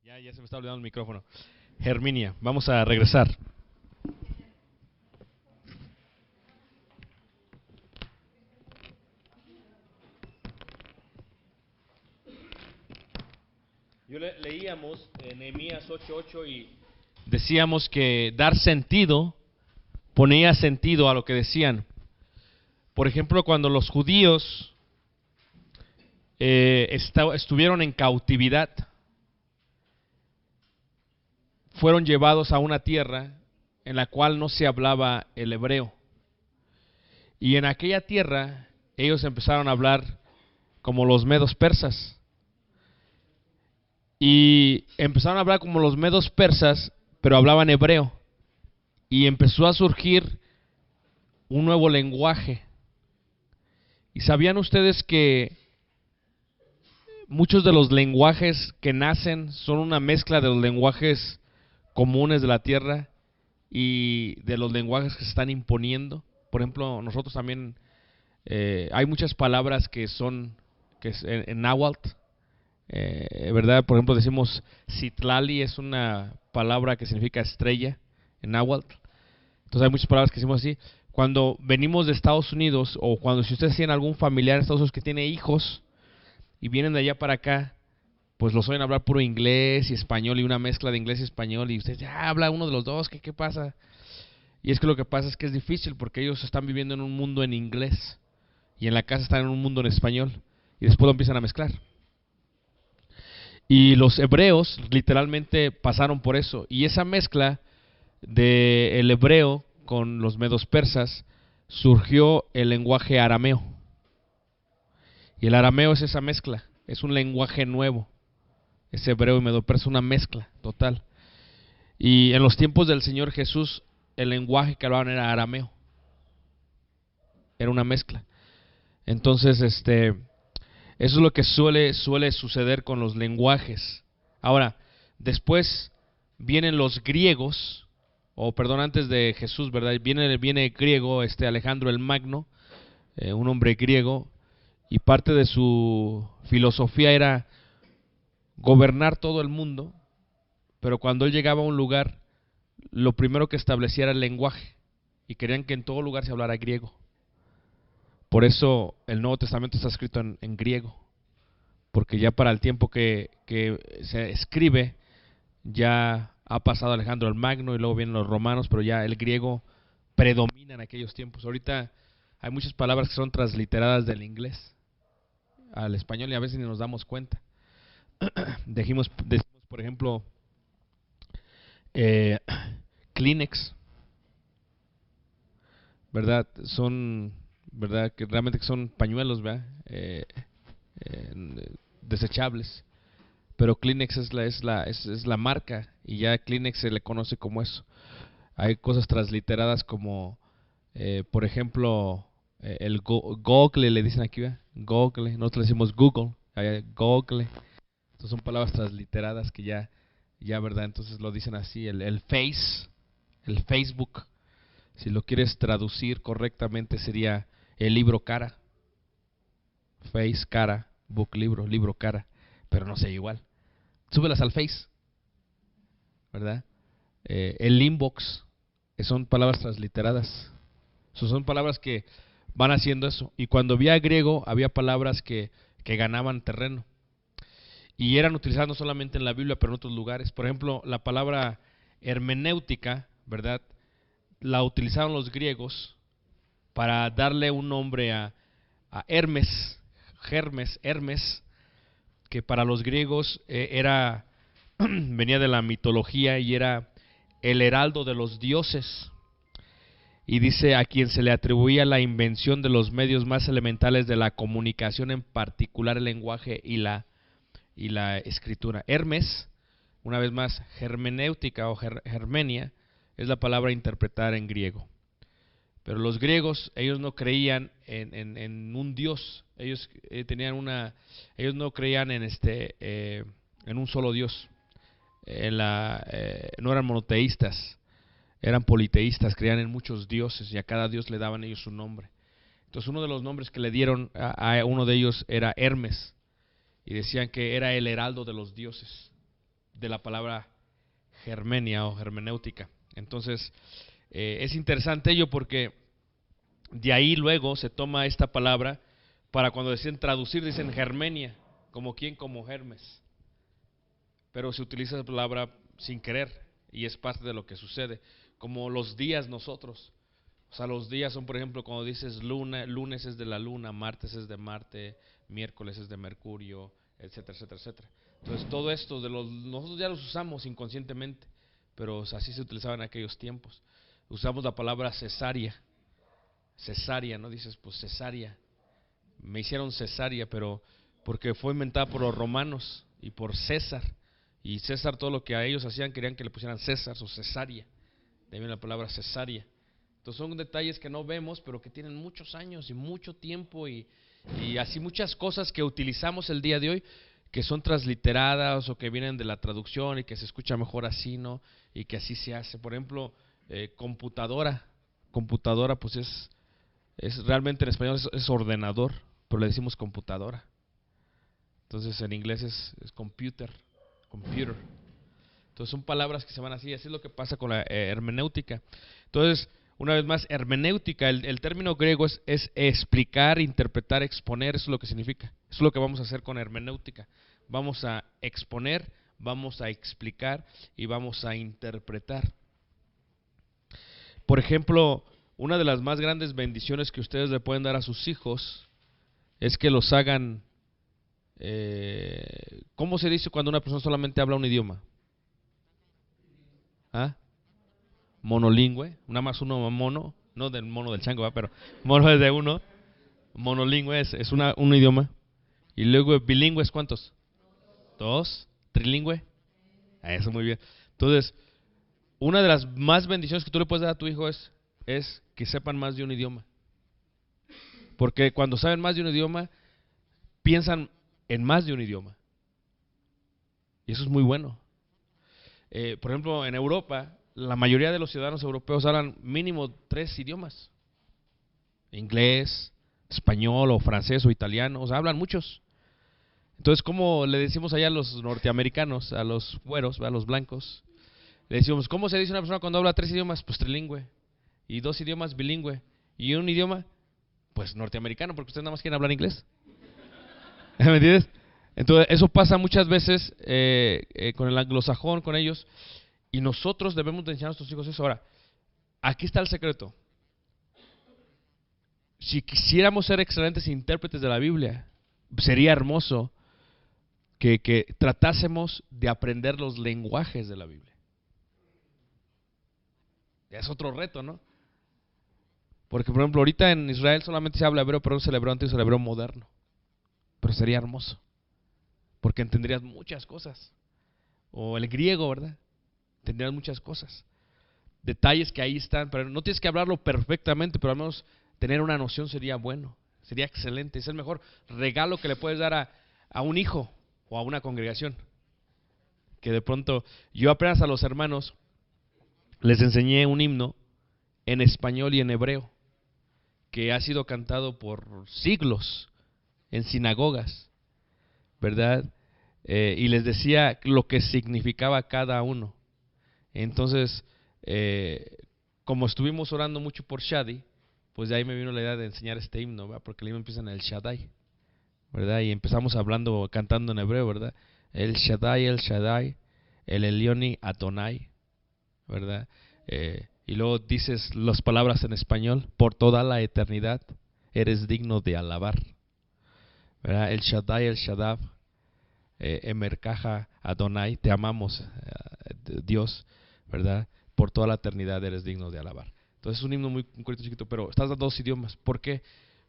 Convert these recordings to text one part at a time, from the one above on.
Ya se me está olvidando el micrófono. Herminia, vamos a regresar. Leíamos en Nehemías 8:8 y decíamos que dar sentido ponía sentido a lo que decían. Por ejemplo, cuando los judíos estuvieron en cautividad, fueron llevados a una tierra en la cual no se hablaba el hebreo. Y en aquella tierra ellos empezaron a hablar como los medos persas. Y empezaron a hablar como los medos persas, pero hablaban hebreo. Y empezó a surgir un nuevo lenguaje. ¿Y sabían ustedes que muchos de los lenguajes que nacen son una mezcla de los lenguajes comunes de la tierra y de los lenguajes que se están imponiendo? Por ejemplo, nosotros también hay muchas palabras que son en náhuatl, ¿verdad? Por ejemplo, decimos Citlali, es una palabra que significa estrella en náhuatl. Entonces hay muchas palabras que decimos así. Cuando venimos de Estados Unidos, o cuando si ustedes tienen algún familiar en Estados Unidos que tiene hijos y vienen de allá para acá, pues los oyen hablar puro inglés y español y una mezcla de inglés y español, y ustedes ya habla uno de los dos, ¿qué pasa? Y es que lo que pasa es que es difícil porque ellos están viviendo en un mundo en inglés y en la casa están en un mundo en español y después lo empiezan a mezclar. Y los hebreos literalmente pasaron por eso, y esa mezcla del hebreo con los medos persas surgió el lenguaje arameo. Y el arameo es esa mezcla, es un lenguaje nuevo. Es hebreo y medo persa, una mezcla total. Y en los tiempos del Señor Jesús, el lenguaje que hablaban era arameo. Era una mezcla. Entonces, eso es lo que suele suceder con los lenguajes. Ahora, después vienen los griegos, o perdón, antes de Jesús, ¿verdad? Viene griego, Alejandro el Magno, un hombre griego, y parte de su filosofía era gobernar todo el mundo, pero cuando él llegaba a un lugar, lo primero que establecía era el lenguaje, y querían que en todo lugar se hablara griego. Por eso el Nuevo Testamento está escrito en griego, porque ya para el tiempo que se escribe, ya ha pasado Alejandro el Magno y luego vienen los romanos, pero ya el griego predomina en aquellos tiempos. Ahorita hay muchas palabras que son transliteradas del inglés al español y a veces ni nos damos cuenta. decimos por ejemplo, Kleenex, ¿verdad? Son, ¿verdad? Que realmente son pañuelos, ¿verdad? Desechables. Pero Kleenex es la marca, y ya Kleenex se le conoce como eso. Hay cosas transliteradas como, por ejemplo, el Google, le dicen aquí, ¿verdad? Google, nosotros le decimos Google, Google. Entonces son palabras transliteradas que ya, ¿verdad? Entonces lo dicen así, el Facebook, si lo quieres traducir correctamente sería el libro cara. Face, cara, book, libro, cara, pero no sé, igual. Súbelas al Face, ¿verdad? El inbox, son palabras transliteradas. Son palabras que van haciendo eso. Y cuando había griego, había palabras que ganaban terreno. Y eran utilizadas no solamente en la Biblia, pero en otros lugares. Por ejemplo, la palabra hermenéutica, ¿verdad? La utilizaron los griegos para darle un nombre a Hermes, que para los griegos venía de la mitología y era el heraldo de los dioses. Y dice a quien se le atribuía la invención de los medios más elementales de la comunicación, en particular el lenguaje y la escritura. Hermes, una vez más, hermenéutica o hermenia, es la palabra interpretar en griego. Pero los griegos, ellos no creían en un dios, ellos ellos no creían en un solo dios, no eran monoteístas, eran politeístas, creían en muchos dioses y a cada dios le daban ellos su nombre. Entonces uno de los nombres que le dieron a uno de ellos era Hermes, y decían que era el heraldo de los dioses. de la palabra germenia o hermenéutica. Entonces, es interesante ello porque de ahí luego se toma esta palabra para cuando deciden traducir, dicen germenia, como quien, como Hermes. Pero se utiliza la palabra sin querer y es parte de lo que sucede. Como los días nosotros. O sea, los días son, por ejemplo, cuando dices lunes es de la luna, martes es de Marte, miércoles es de Mercurio, etcétera, etcétera, etcétera. Entonces, todo esto nosotros ya los usamos inconscientemente, pero así se utilizaba en aquellos tiempos. Usamos la palabra cesárea, ¿no? Dices, pues cesárea, me hicieron cesárea, pero porque fue inventada por los romanos y por César. Y César, todo lo que a ellos hacían, querían que le pusieran César o cesárea. De ahí viene la palabra cesárea. Entonces son detalles que no vemos, pero que tienen muchos años y mucho tiempo y así muchas cosas que utilizamos el día de hoy, que son transliteradas o que vienen de la traducción y que se escucha mejor así, ¿no? Y que así se hace. Por ejemplo, computadora pues es realmente en español es ordenador, pero le decimos computadora. Entonces en inglés es computer. Entonces son palabras que se van así es lo que pasa con la hermenéutica. Entonces, una vez más, hermenéutica, el término griego es explicar, interpretar, exponer, eso es lo que significa. Eso es lo que vamos a hacer con hermenéutica. Vamos a exponer, vamos a explicar y vamos a interpretar. Por ejemplo, una de las más grandes bendiciones que ustedes le pueden dar a sus hijos es que los hagan, ¿cómo se dice cuando una persona solamente habla un idioma? ¿Ah? Monolingüe, nada más uno mono, no del mono del chango, pero mono es de uno, monolingüe es un idioma, y luego bilingüe es ¿cuántos? Dos, trilingüe, eso muy bien. Entonces, una de las más bendiciones que tú le puedes dar a tu hijo es que sepan más de un idioma, porque cuando saben más de un idioma, piensan en más de un idioma, y eso es muy bueno. Por ejemplo, en Europa, la mayoría de los ciudadanos europeos hablan mínimo 3 idiomas. Inglés, español o francés o italiano, o sea, hablan muchos. Entonces, ¿cómo le decimos allá a los norteamericanos, a los güeros, a los blancos? Le decimos, ¿cómo se dice una persona cuando habla 3 idiomas? Pues trilingüe. Y 2 idiomas bilingüe. Y un idioma, pues norteamericano, porque ustedes nada más quieren hablar inglés. ¿Me entiendes? Entonces, eso pasa muchas veces con el anglosajón, con ellos. Y nosotros debemos de enseñar a nuestros hijos eso. Ahora, aquí está el secreto. Si quisiéramos ser excelentes intérpretes de la Biblia, sería hermoso que tratásemos de aprender los lenguajes de la Biblia. Es otro reto, ¿no? Porque, por ejemplo, ahorita en Israel solamente se habla hebreo, pero no es el hebreo antiguo, es el hebreo moderno. Pero sería hermoso, porque entenderías muchas cosas. O el griego, ¿verdad? Entenderías muchas cosas. Detalles que ahí están, pero no tienes que hablarlo perfectamente, pero al menos tener una noción sería bueno, sería excelente. Es el mejor regalo que le puedes dar a un hijo o a una congregación. Que de pronto, yo apenas a los hermanos les enseñé un himno en español y en hebreo, que ha sido cantado por siglos en sinagogas, ¿verdad? Y les decía lo que significaba cada uno. Entonces, como estuvimos orando mucho por Shadi, pues de ahí me vino la idea de enseñar este himno, ¿verdad? Porque el himno empieza en el Shaddai, ¿verdad? Y empezamos cantando en hebreo, ¿verdad? El Shaddai, el Elioni Adonai, ¿verdad? Y luego dices las palabras en español: por toda la eternidad eres digno de alabar, ¿verdad? El Shaddai, el Shaddab, Emerkaja Adonai, te amamos, Dios, ¿verdad? Por toda la eternidad eres digno de alabar. Entonces es un himno muy corto, chiquito, pero estás dando 2 idiomas. ¿Por qué?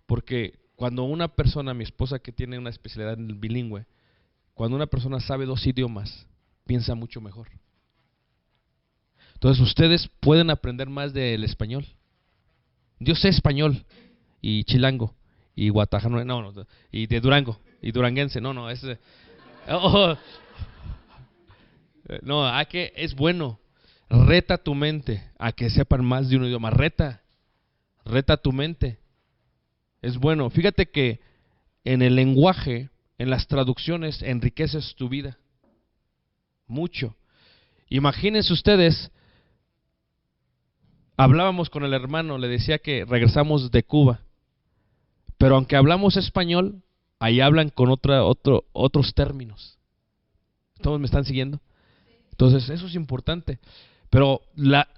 Porque cuando una persona, mi esposa que tiene una especialidad en el bilingüe, cuando una persona sabe 2 idiomas, piensa mucho mejor. Entonces ustedes pueden aprender más del español. Yo sé español y chilango y guatajano, no, y de Durango y duranguense, no, es bueno. Reta tu mente a que sepan más de un idioma. Reta tu mente. Es bueno. Fíjate que en el lenguaje, en las traducciones, enriqueces tu vida mucho. Imagínense ustedes, hablábamos con el hermano, le decía que regresamos de Cuba, pero aunque hablamos español, ahí hablan con otros términos. ¿Todos me están siguiendo? Entonces eso es importante. Pero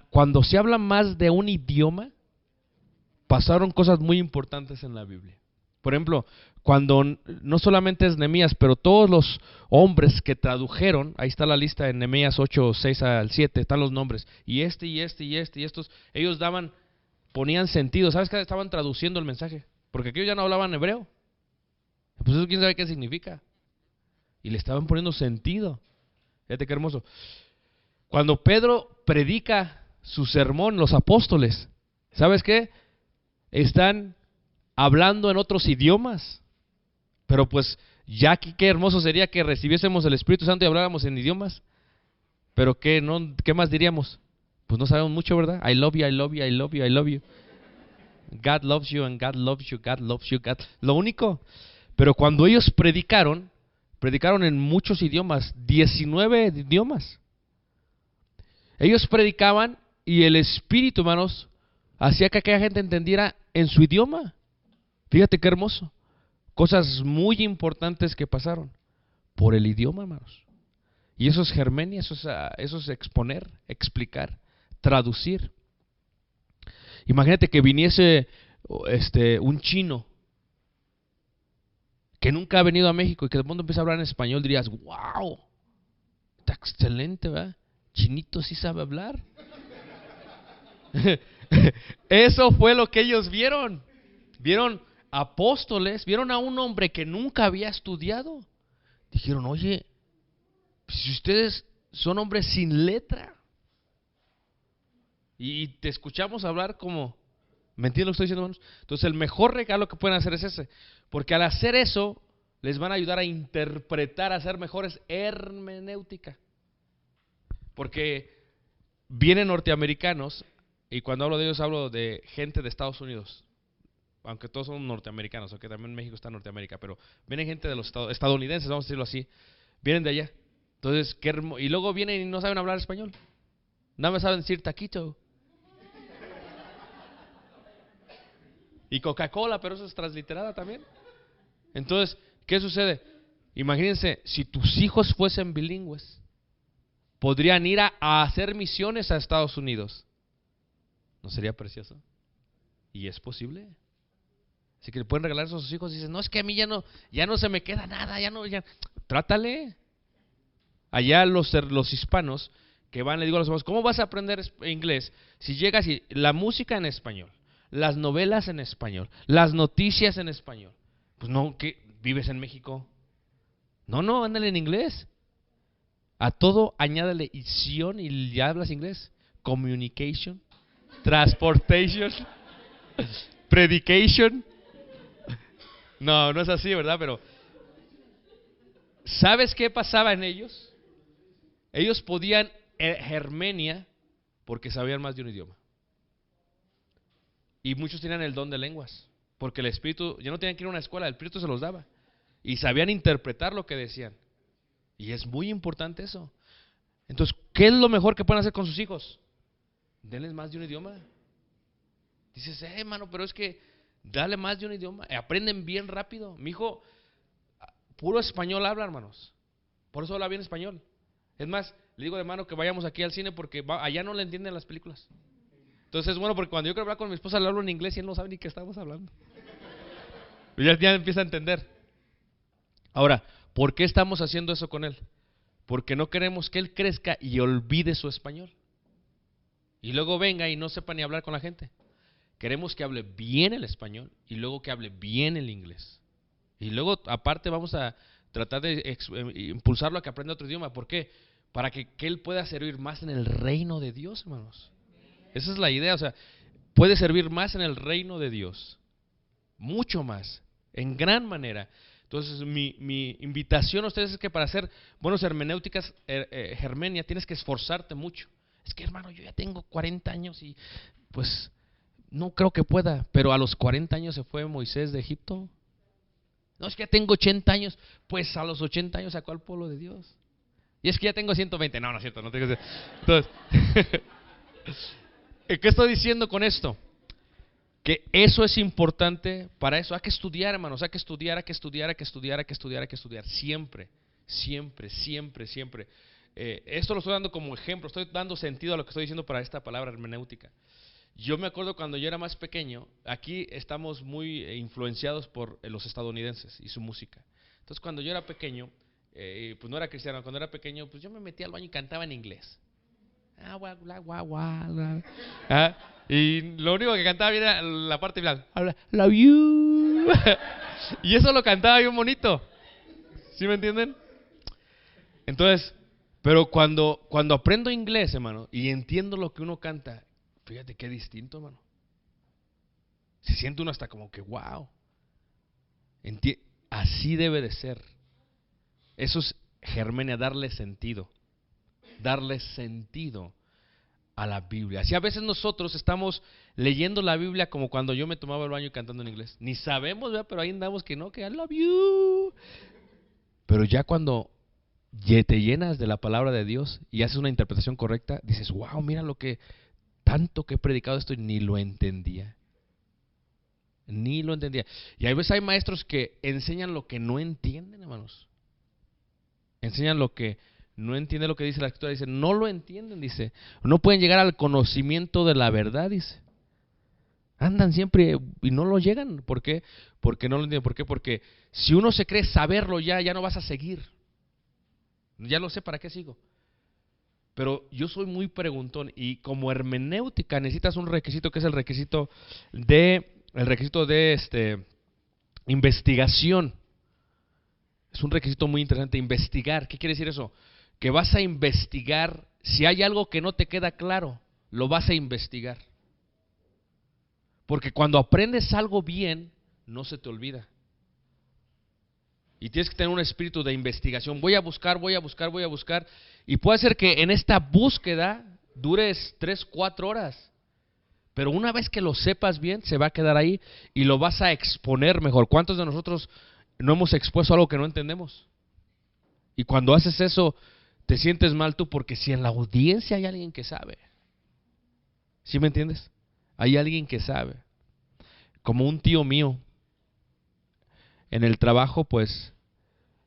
cuando se habla más de un idioma, pasaron cosas muy importantes en la Biblia. Por ejemplo, cuando no solamente es Nehemías, pero todos los hombres que tradujeron, ahí está la lista en Nehemías 8, 6 al 7, están los nombres, y estos, ellos ponían sentido. ¿Sabes qué? Estaban traduciendo el mensaje, porque aquellos ya no hablaban hebreo. Pues eso quién sabe qué significa. Y le estaban poniendo sentido. Fíjate qué hermoso. Cuando Pedro predica su sermón, los apóstoles, ¿sabes qué? Están hablando en otros idiomas. Pero pues ya qué hermoso sería que recibiésemos el Espíritu Santo y habláramos en idiomas. Pero ¿qué más diríamos? Pues no sabemos mucho, ¿verdad? I love you, I love you, I love you, I love you. God loves you and God loves you, God loves you, God. Lo único. Pero cuando ellos predicaron en muchos idiomas, 19 idiomas. Ellos predicaban y el Espíritu, hermanos, hacía que aquella gente entendiera en su idioma. Fíjate qué hermoso. Cosas muy importantes que pasaron por el idioma, hermanos. Y eso es germenia, eso es exponer, explicar, traducir. Imagínate que viniese un chino que nunca ha venido a México y que de pronto empieza a hablar en español, dirías, wow, está excelente, ¿verdad? Chinito sí sabe hablar. Eso fue lo que ellos vieron. Vieron apóstoles, vieron a un hombre que nunca había estudiado. Dijeron, oye, si ustedes son hombres sin letra y te escuchamos hablar como, ¿me entiendes lo que estoy diciendo, hermanos? Entonces el mejor regalo que pueden hacer es ese, porque al hacer eso les van a ayudar a interpretar, a hacer mejores hermenéutica. Porque vienen norteamericanos, y cuando hablo de ellos hablo de gente de Estados Unidos, aunque todos son norteamericanos, aunque también en México está Norteamérica, pero vienen gente de los estadounidenses, vamos a decirlo así, vienen de allá. Entonces, y luego vienen y no saben hablar español, nada más saben decir taquito y Coca-Cola, pero eso es transliterada también. Entonces, ¿qué sucede? Imagínense, si tus hijos fuesen bilingües, podrían ir a hacer misiones a Estados Unidos. ¿No sería precioso? Y es posible. Así que le pueden regalar eso a sus hijos y dicen, no, es que a mí ya no se me queda nada, ya. Trátale. Allá los hispanos que van, le digo a los hermanos, ¿cómo vas a aprender inglés si llegas y la música en español, las novelas en español, las noticias en español? Pues no, ¿qué? ¿Vives en México? No, ándale en inglés. A todo añádale ición y ya hablas inglés. Communication, transportation, predication. No es así, ¿verdad? Pero ¿sabes qué pasaba en ellos? Ellos podían germenia porque sabían más de un idioma. Y muchos tenían el don de lenguas, porque el Espíritu, ya no tenían que ir a una escuela, el Espíritu se los daba. Y sabían interpretar lo que decían. Y es muy importante eso. Entonces, ¿qué es lo mejor que pueden hacer con sus hijos? Denles más de un idioma. Dices, hermano, pero es que dale más de un idioma. Aprenden bien rápido. Mi hijo, puro español habla, hermanos. Por eso habla bien español. Es más, le digo, hermano, que vayamos aquí al cine porque allá no le entienden las películas. Entonces es bueno porque cuando yo quiero hablar con mi esposa le hablo en inglés y él no sabe ni qué estamos hablando. Ya empieza a entender. Ahora, ¿por qué estamos haciendo eso con él? Porque no queremos que él crezca y olvide su español. Y luego venga y no sepa ni hablar con la gente. Queremos que hable bien el español y luego que hable bien el inglés. Y luego, aparte, vamos a tratar de impulsarlo a que aprenda otro idioma. ¿Por qué? Para que él pueda servir más en el reino de Dios, hermanos. Esa es la idea, o sea, puede servir más en el reino de Dios. Mucho más, en gran manera. Entonces, mi invitación a ustedes es que para hacer buenos hermenéuticas, germenia, tienes que esforzarte mucho. Es que, hermano, yo ya tengo 40 años y pues no creo que pueda. Pero a los 40 años se fue Moisés de Egipto. No, es que ya tengo 80 años. Pues a los 80 años sacó al pueblo de Dios. Y es que ya tengo 120. No, no es cierto, no tengo. Entonces, ¿qué estoy diciendo con esto? Que eso es importante para eso. Hay que estudiar, hermanos, hay que estudiar, hay que estudiar, hay que estudiar, hay que estudiar, hay que estudiar. Siempre, siempre, siempre, siempre. Esto lo estoy dando como ejemplo, estoy dando sentido a lo que estoy diciendo para esta palabra hermenéutica. Yo me acuerdo cuando yo era más pequeño, aquí estamos muy influenciados por los estadounidenses y su música. Entonces cuando yo era pequeño, pues no era cristiano, cuando era pequeño, pues yo me metía al baño y cantaba en inglés. Y lo único que cantaba bien era la parte final. Love you. Y eso lo cantaba bien bonito. ¿Sí me entienden? Entonces, pero cuando aprendo inglés, hermano, y entiendo lo que uno canta, fíjate qué distinto, hermano. Se siente uno hasta como que, wow. Así debe de ser. Eso es Germenia, darle sentido. Darle sentido a la Biblia. Así a veces nosotros estamos leyendo la Biblia como cuando yo me tomaba el baño y cantando en inglés. Ni sabemos, ¿verdad? Pero ahí andamos que no, que I love you. Pero ya cuando te llenas de la palabra de Dios y haces una interpretación correcta, dices, wow, mira lo que tanto que he predicado esto y ni lo entendía. Ni lo entendía. Y a veces hay maestros que enseñan lo que no entienden, hermanos. Enseñan lo que no entienden, lo que dice la escritura. Dice, no lo entienden, dice. No pueden llegar al conocimiento de la verdad, dice. Andan siempre y no lo llegan. ¿Por qué? Porque no lo entienden. ¿Por qué? Porque si uno se cree saberlo ya no vas a seguir. Ya lo sé, ¿para qué sigo? Pero yo soy muy preguntón y como hermenéutica necesitas un requisito que es el requisito de investigación. Es un requisito muy interesante, investigar. ¿Qué quiere decir eso? Que vas a investigar, si hay algo que no te queda claro, lo vas a investigar. Porque cuando aprendes algo bien, no se te olvida. Y tienes que tener un espíritu de investigación. Voy a buscar. Y puede ser que en esta búsqueda dures 3, 4 horas. Pero una vez que lo sepas bien, se va a quedar ahí y lo vas a exponer mejor. ¿Cuántos de nosotros no hemos expuesto algo que no entendemos? Y cuando haces eso, te sientes mal tú, porque si en la audiencia hay alguien que sabe. ¿Sí me entiendes? Hay alguien que sabe. Como un tío mío, en el trabajo, pues,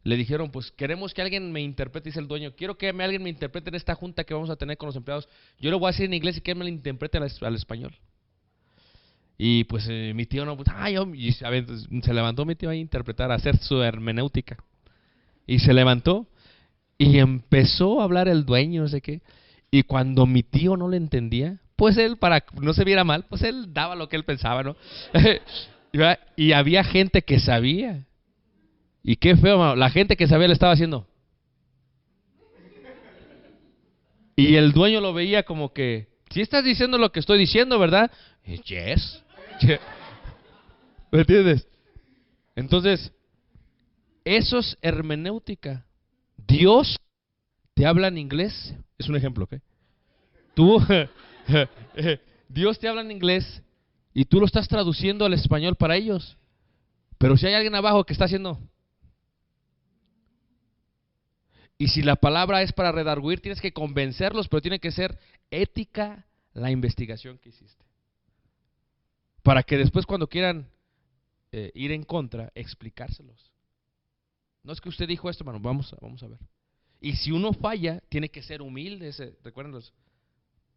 le dijeron, pues, queremos que alguien me interprete, dice el dueño, quiero que alguien me interprete en esta junta que vamos a tener con los empleados. Yo lo voy a decir en inglés y que él me lo interprete al español. Y pues mi tío no, pues, y se levantó mi tío a interpretar, a hacer su hermenéutica. Y se levantó y empezó a hablar el dueño, no sé qué. Y cuando mi tío no le entendía, pues él, para no se viera mal, pues él daba lo que él pensaba, ¿no? Y había gente que sabía. Y qué feo, mano. La gente que sabía le estaba haciendo. Y el dueño lo veía como que, si estás diciendo lo que estoy diciendo, ¿verdad? Yes. ¿Me entiendes? Entonces, eso es hermenéutica. Dios te habla en inglés. Es un ejemplo, ¿ok? Dios te habla en inglés y tú lo estás traduciendo al español para ellos. Pero si hay alguien abajo que está haciendo... Y si la palabra es para redarguir, tienes que convencerlos, pero tiene que ser ética la investigación que hiciste. Para que después cuando quieran ir en contra, explicárselos. No es que usted dijo esto, hermano, vamos a ver. Y si uno falla, tiene que ser humilde. Recuérdenlos.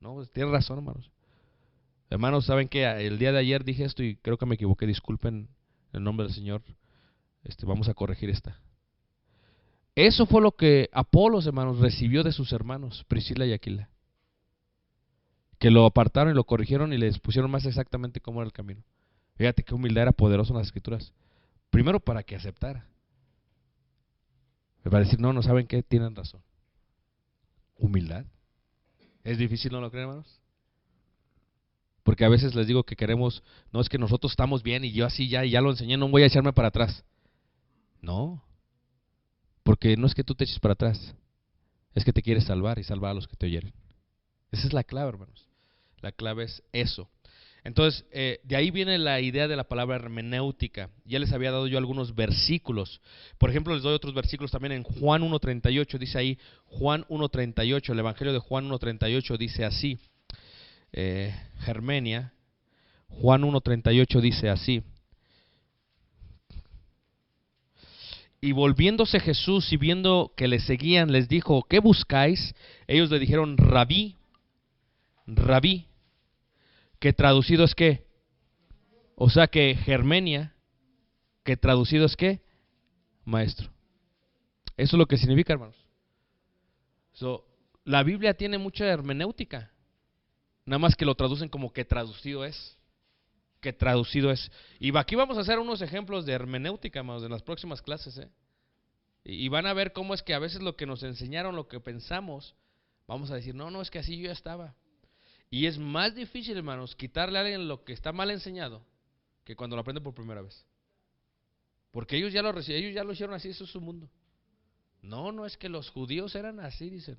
No, pues, tiene razón, hermanos. Hermanos, ¿saben qué? El día de ayer dije esto y creo que me equivoqué. Disculpen en el nombre del Señor. Vamos a corregir esta. Eso fue lo que Apolos, hermanos, recibió de sus hermanos, Priscila y Aquila. Que lo apartaron y lo corrigieron y les pusieron más exactamente cómo era el camino. Fíjate qué humildad era poderosa en las Escrituras. Primero para que aceptara. Para decir, no saben qué, tienen razón. Humildad. ¿Es difícil, no lo creen, hermanos? Porque a veces les digo que queremos, no es que nosotros estamos bien y yo así ya lo enseñé, no voy a echarme para atrás. No. Porque no es que tú te eches para atrás, es que te quieres salvar y salvar a los que te oyeren. Esa es la clave, hermanos. La clave es eso. Entonces, de ahí viene la idea de la palabra hermenéutica. Ya les había dado yo algunos versículos. Por ejemplo, les doy otros versículos también en Juan 1:38. Dice ahí, Juan 1:38, el Evangelio de Juan 1:38 dice así. Germenia, Juan 1:38 dice así. Y volviéndose Jesús y viendo que le seguían, les dijo, ¿qué buscáis? Ellos le dijeron, Rabí, Rabí, que traducido es ¿qué? O sea que Germenia, que traducido es ¿qué? Maestro. Eso es lo que significa, hermanos. La Biblia tiene mucha hermenéutica, nada más que lo traducen como que traducido es. Que traducido es. Y aquí vamos a hacer unos ejemplos de hermenéutica, hermanos, en las próximas clases, Y van a ver cómo es que a veces lo que nos enseñaron, lo que pensamos, vamos a decir, no, es que así yo ya estaba. Y es más difícil, hermanos, quitarle a alguien lo que está mal enseñado que cuando lo aprende por primera vez. Porque ellos ya lo recibieron, ellos ya lo hicieron así, eso es su mundo. No, es que los judíos eran así, dicen.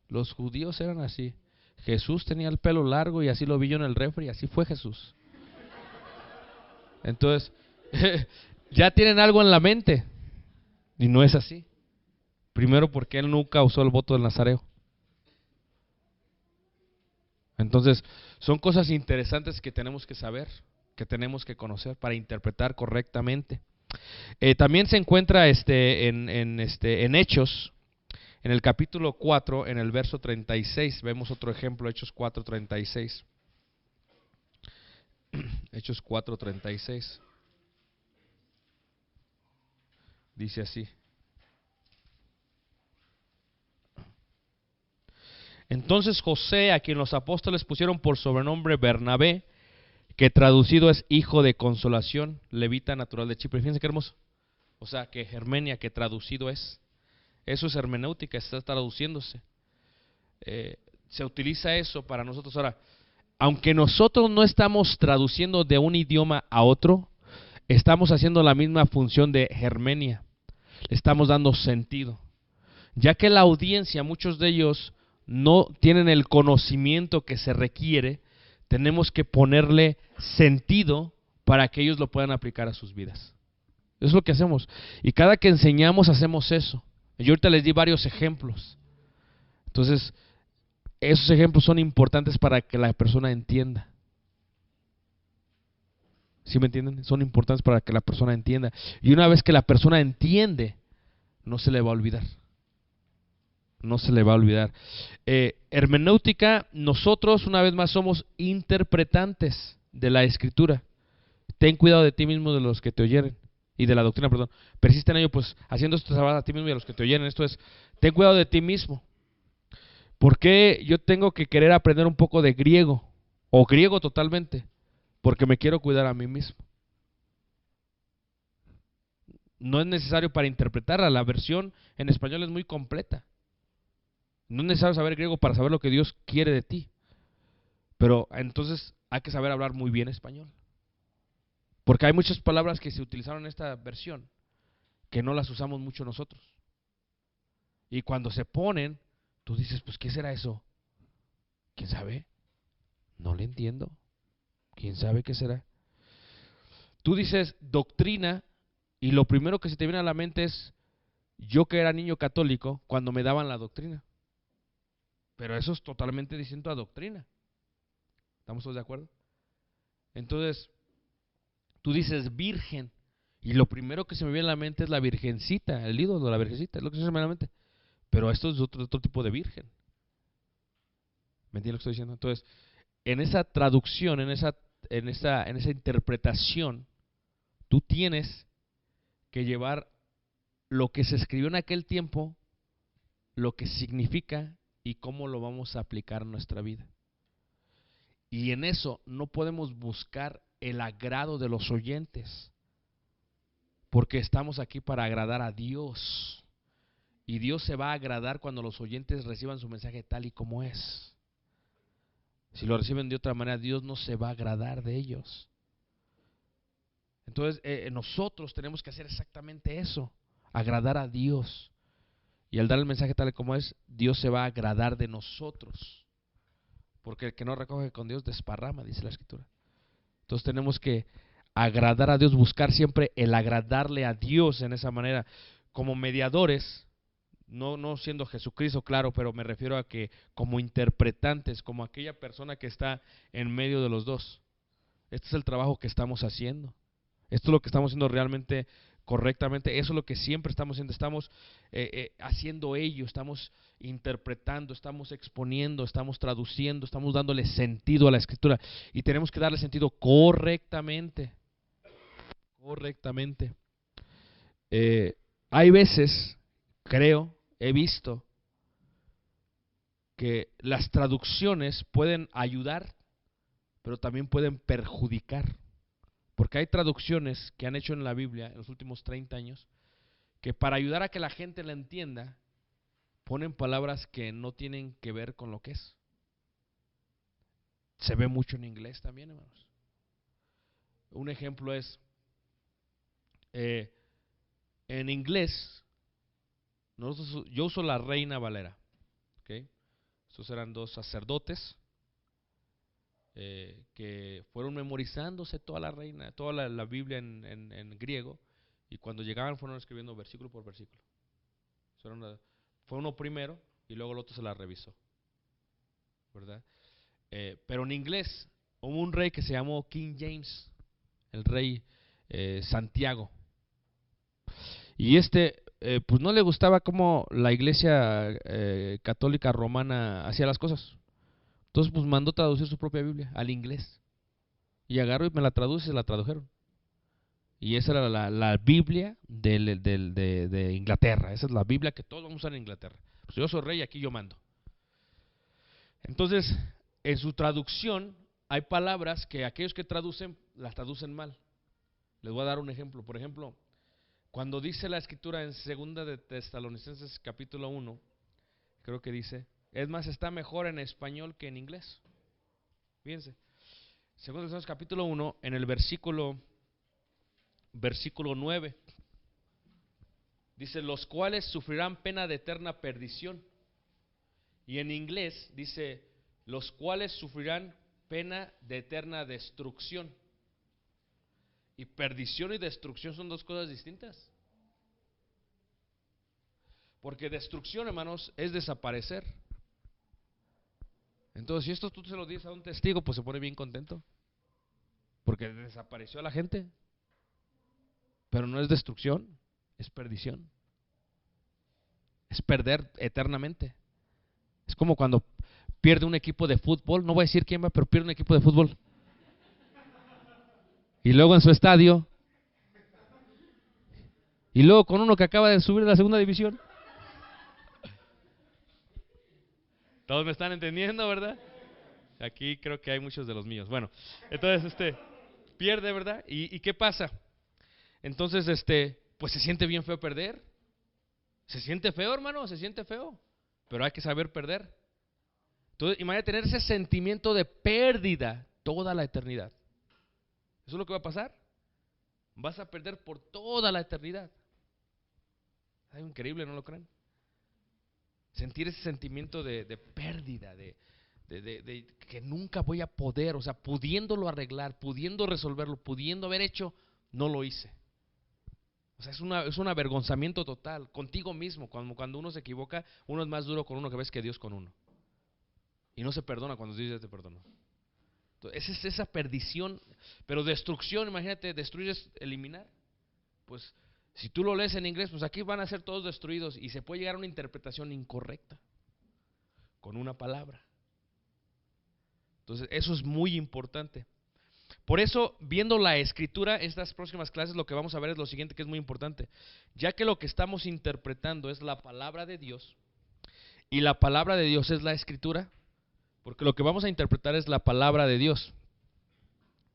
Los judíos eran así. Jesús tenía el pelo largo y así lo vi yo en el refri, y así fue Jesús. Entonces, ya tienen algo en la mente. Y no es así. Primero porque él nunca usó el voto del Nazareo. Entonces, son cosas interesantes que tenemos que saber, que tenemos que conocer para interpretar correctamente. También se encuentra en Hechos, en el capítulo 4, en el verso 36. Vemos otro ejemplo, Hechos 4:36. Hechos 4:36. Dice así. Entonces José, a quien los apóstoles pusieron por sobrenombre Bernabé, que traducido es hijo de consolación, levita natural de Chipre. Fíjense qué hermoso. O sea, que Germenia, que traducido es. Eso es hermenéutica, está traduciéndose. Se utiliza eso para nosotros. Ahora, aunque nosotros no estamos traduciendo de un idioma a otro, estamos haciendo la misma función de Germenia. Le estamos dando sentido. Ya que la audiencia, muchos de ellos no tienen el conocimiento que se requiere, tenemos que ponerle sentido para que ellos lo puedan aplicar a sus vidas. Eso es lo que hacemos. Y cada que enseñamos hacemos eso. Yo ahorita les di varios ejemplos. Entonces, esos ejemplos son importantes para que la persona entienda. ¿Sí me entienden? Son importantes para que la persona entienda. Y una vez que la persona entiende, no se le va a olvidar. No se le va a olvidar. Hermenéutica, nosotros una vez más somos interpretantes de la Escritura. Ten cuidado de ti mismo, de los que te oyeren, y de la doctrina, perdón. Persiste en ello, pues haciendo esto sabrás a ti mismo y a los que te oyeren. Esto es, ten cuidado de ti mismo. ¿Por qué yo tengo que querer aprender un poco de griego? O griego totalmente. Porque me quiero cuidar a mí mismo. No es necesario para interpretarla. La versión en español es muy completa. No es necesario saber griego para saber lo que Dios quiere de ti. Pero entonces hay que saber hablar muy bien español. Porque hay muchas palabras que se utilizaron en esta versión que no las usamos mucho nosotros. Y cuando se ponen, tú dices, pues ¿qué será eso? ¿Quién sabe? No le entiendo. ¿Quién sabe qué será? Tú dices doctrina y lo primero que se te viene a la mente es yo que era niño católico cuando me daban la doctrina. Pero eso es totalmente distinto a doctrina. ¿Estamos todos de acuerdo? Entonces, tú dices virgen y lo primero que se me viene a la mente es la virgencita, el ídolo de la virgencita, es lo que se me viene a la mente. Pero esto es otro tipo de virgen. ¿Me entiendes lo que estoy diciendo? Entonces, en esa traducción, en esa interpretación, tú tienes que llevar lo que se escribió en aquel tiempo, lo que significa y cómo lo vamos a aplicar en nuestra vida. Y en eso no podemos buscar el agrado de los oyentes, porque estamos aquí para agradar a Dios. Y Dios se va a agradar cuando los oyentes reciban su mensaje tal y como es. Si lo reciben de otra manera, Dios no se va a agradar de ellos. Entonces, nosotros tenemos que hacer exactamente eso, agradar a Dios. Y al dar el mensaje tal y como es, Dios se va a agradar de nosotros. Porque el que no recoge con Dios desparrama, dice la Escritura. Entonces tenemos que agradar a Dios, buscar siempre el agradarle a Dios en esa manera, como mediadores, no siendo Jesucristo, claro, pero me refiero a que como interpretantes, como aquella persona que está en medio de los dos. Este es el trabajo que estamos haciendo. Esto es lo que estamos haciendo realmente correctamente. Eso es lo que siempre estamos haciendo. Estamos haciendo ello, estamos interpretando, estamos exponiendo, estamos traduciendo, estamos dándole sentido a la Escritura. Y tenemos que darle sentido correctamente. Correctamente. Hay veces, creo, he visto que las traducciones pueden ayudar, pero también pueden perjudicar. Porque hay traducciones que han hecho en la Biblia en los últimos 30 años que para ayudar a que la gente la entienda, ponen palabras que no tienen que ver con lo que es. Se ve mucho en inglés también, hermanos. Un ejemplo es, en inglés, yo uso la Reina Valera. ¿Okay? Estos eran dos sacerdotes que fueron memorizándose toda la Biblia en griego, y cuando llegaban fueron escribiendo versículo por versículo. Fue uno primero y luego el otro se la revisó, ¿verdad? Pero en inglés hubo un rey que se llamó King James, el rey Santiago, y pues no le gustaba cómo la iglesia católica romana hacía las cosas. Entonces pues mandó traducir su propia Biblia al inglés. Y agarró y me la traduce y se la tradujeron. Y esa era la Biblia de Inglaterra. Esa es la Biblia que todos vamos a usar en Inglaterra. Pues yo soy rey y aquí yo mando. Entonces, en su traducción hay palabras que aquellos que traducen, las traducen mal. Les voy a dar un ejemplo. Por ejemplo, cuando dice la Escritura en 2 de Tesalonicenses capítulo 1, creo que dice, es más, está mejor en español que en inglés. Fíjense, 2 de Tesalonicenses capítulo 1, en el versículo 9, dice, los cuales sufrirán pena de eterna perdición. Y en inglés dice, los cuales sufrirán pena de eterna destrucción. Y perdición y destrucción son dos cosas distintas. Porque destrucción, hermanos, es desaparecer. Entonces, si esto tú se lo dices a un testigo, pues se pone bien contento. Porque desapareció a la gente. Pero no es destrucción, es perdición. Es perder eternamente. Es como cuando pierde un equipo de fútbol, no voy a decir quién va, pero pierde un equipo de fútbol. Y luego en su estadio. Y luego con uno que acaba de subir a la segunda división. Todos me están entendiendo, ¿verdad? Aquí creo que hay muchos de los míos. Bueno, entonces pierde, ¿verdad? ¿Y qué pasa? Entonces, pues se siente bien feo perder. Se siente feo, hermano, se siente feo. Pero hay que saber perder. Entonces, imagínate tener ese sentimiento de pérdida toda la eternidad. ¿Eso es lo que va a pasar? Vas a perder por toda la eternidad. Es increíble, ¿no lo creen? Sentir ese sentimiento de pérdida, de que nunca voy a poder, o sea, pudiéndolo arreglar, pudiendo resolverlo, pudiendo haber hecho, no lo hice. O sea, es un avergonzamiento total contigo mismo. Cuando uno se equivoca, uno es más duro con uno que ves que Dios con uno. Y no se perdona cuando Dios ya te perdonó. Entonces, es esa perdición, pero destrucción, imagínate, destruir es eliminar. Pues si tú lo lees en inglés, pues aquí van a ser todos destruidos y se puede llegar a una interpretación incorrecta con una palabra. Entonces, eso es muy importante. Por eso, viendo la Escritura, estas próximas clases lo que vamos a ver es lo siguiente, que es muy importante. Ya que lo que estamos interpretando es la palabra de Dios, y la palabra de Dios es la Escritura, porque lo que vamos a interpretar es la palabra de Dios.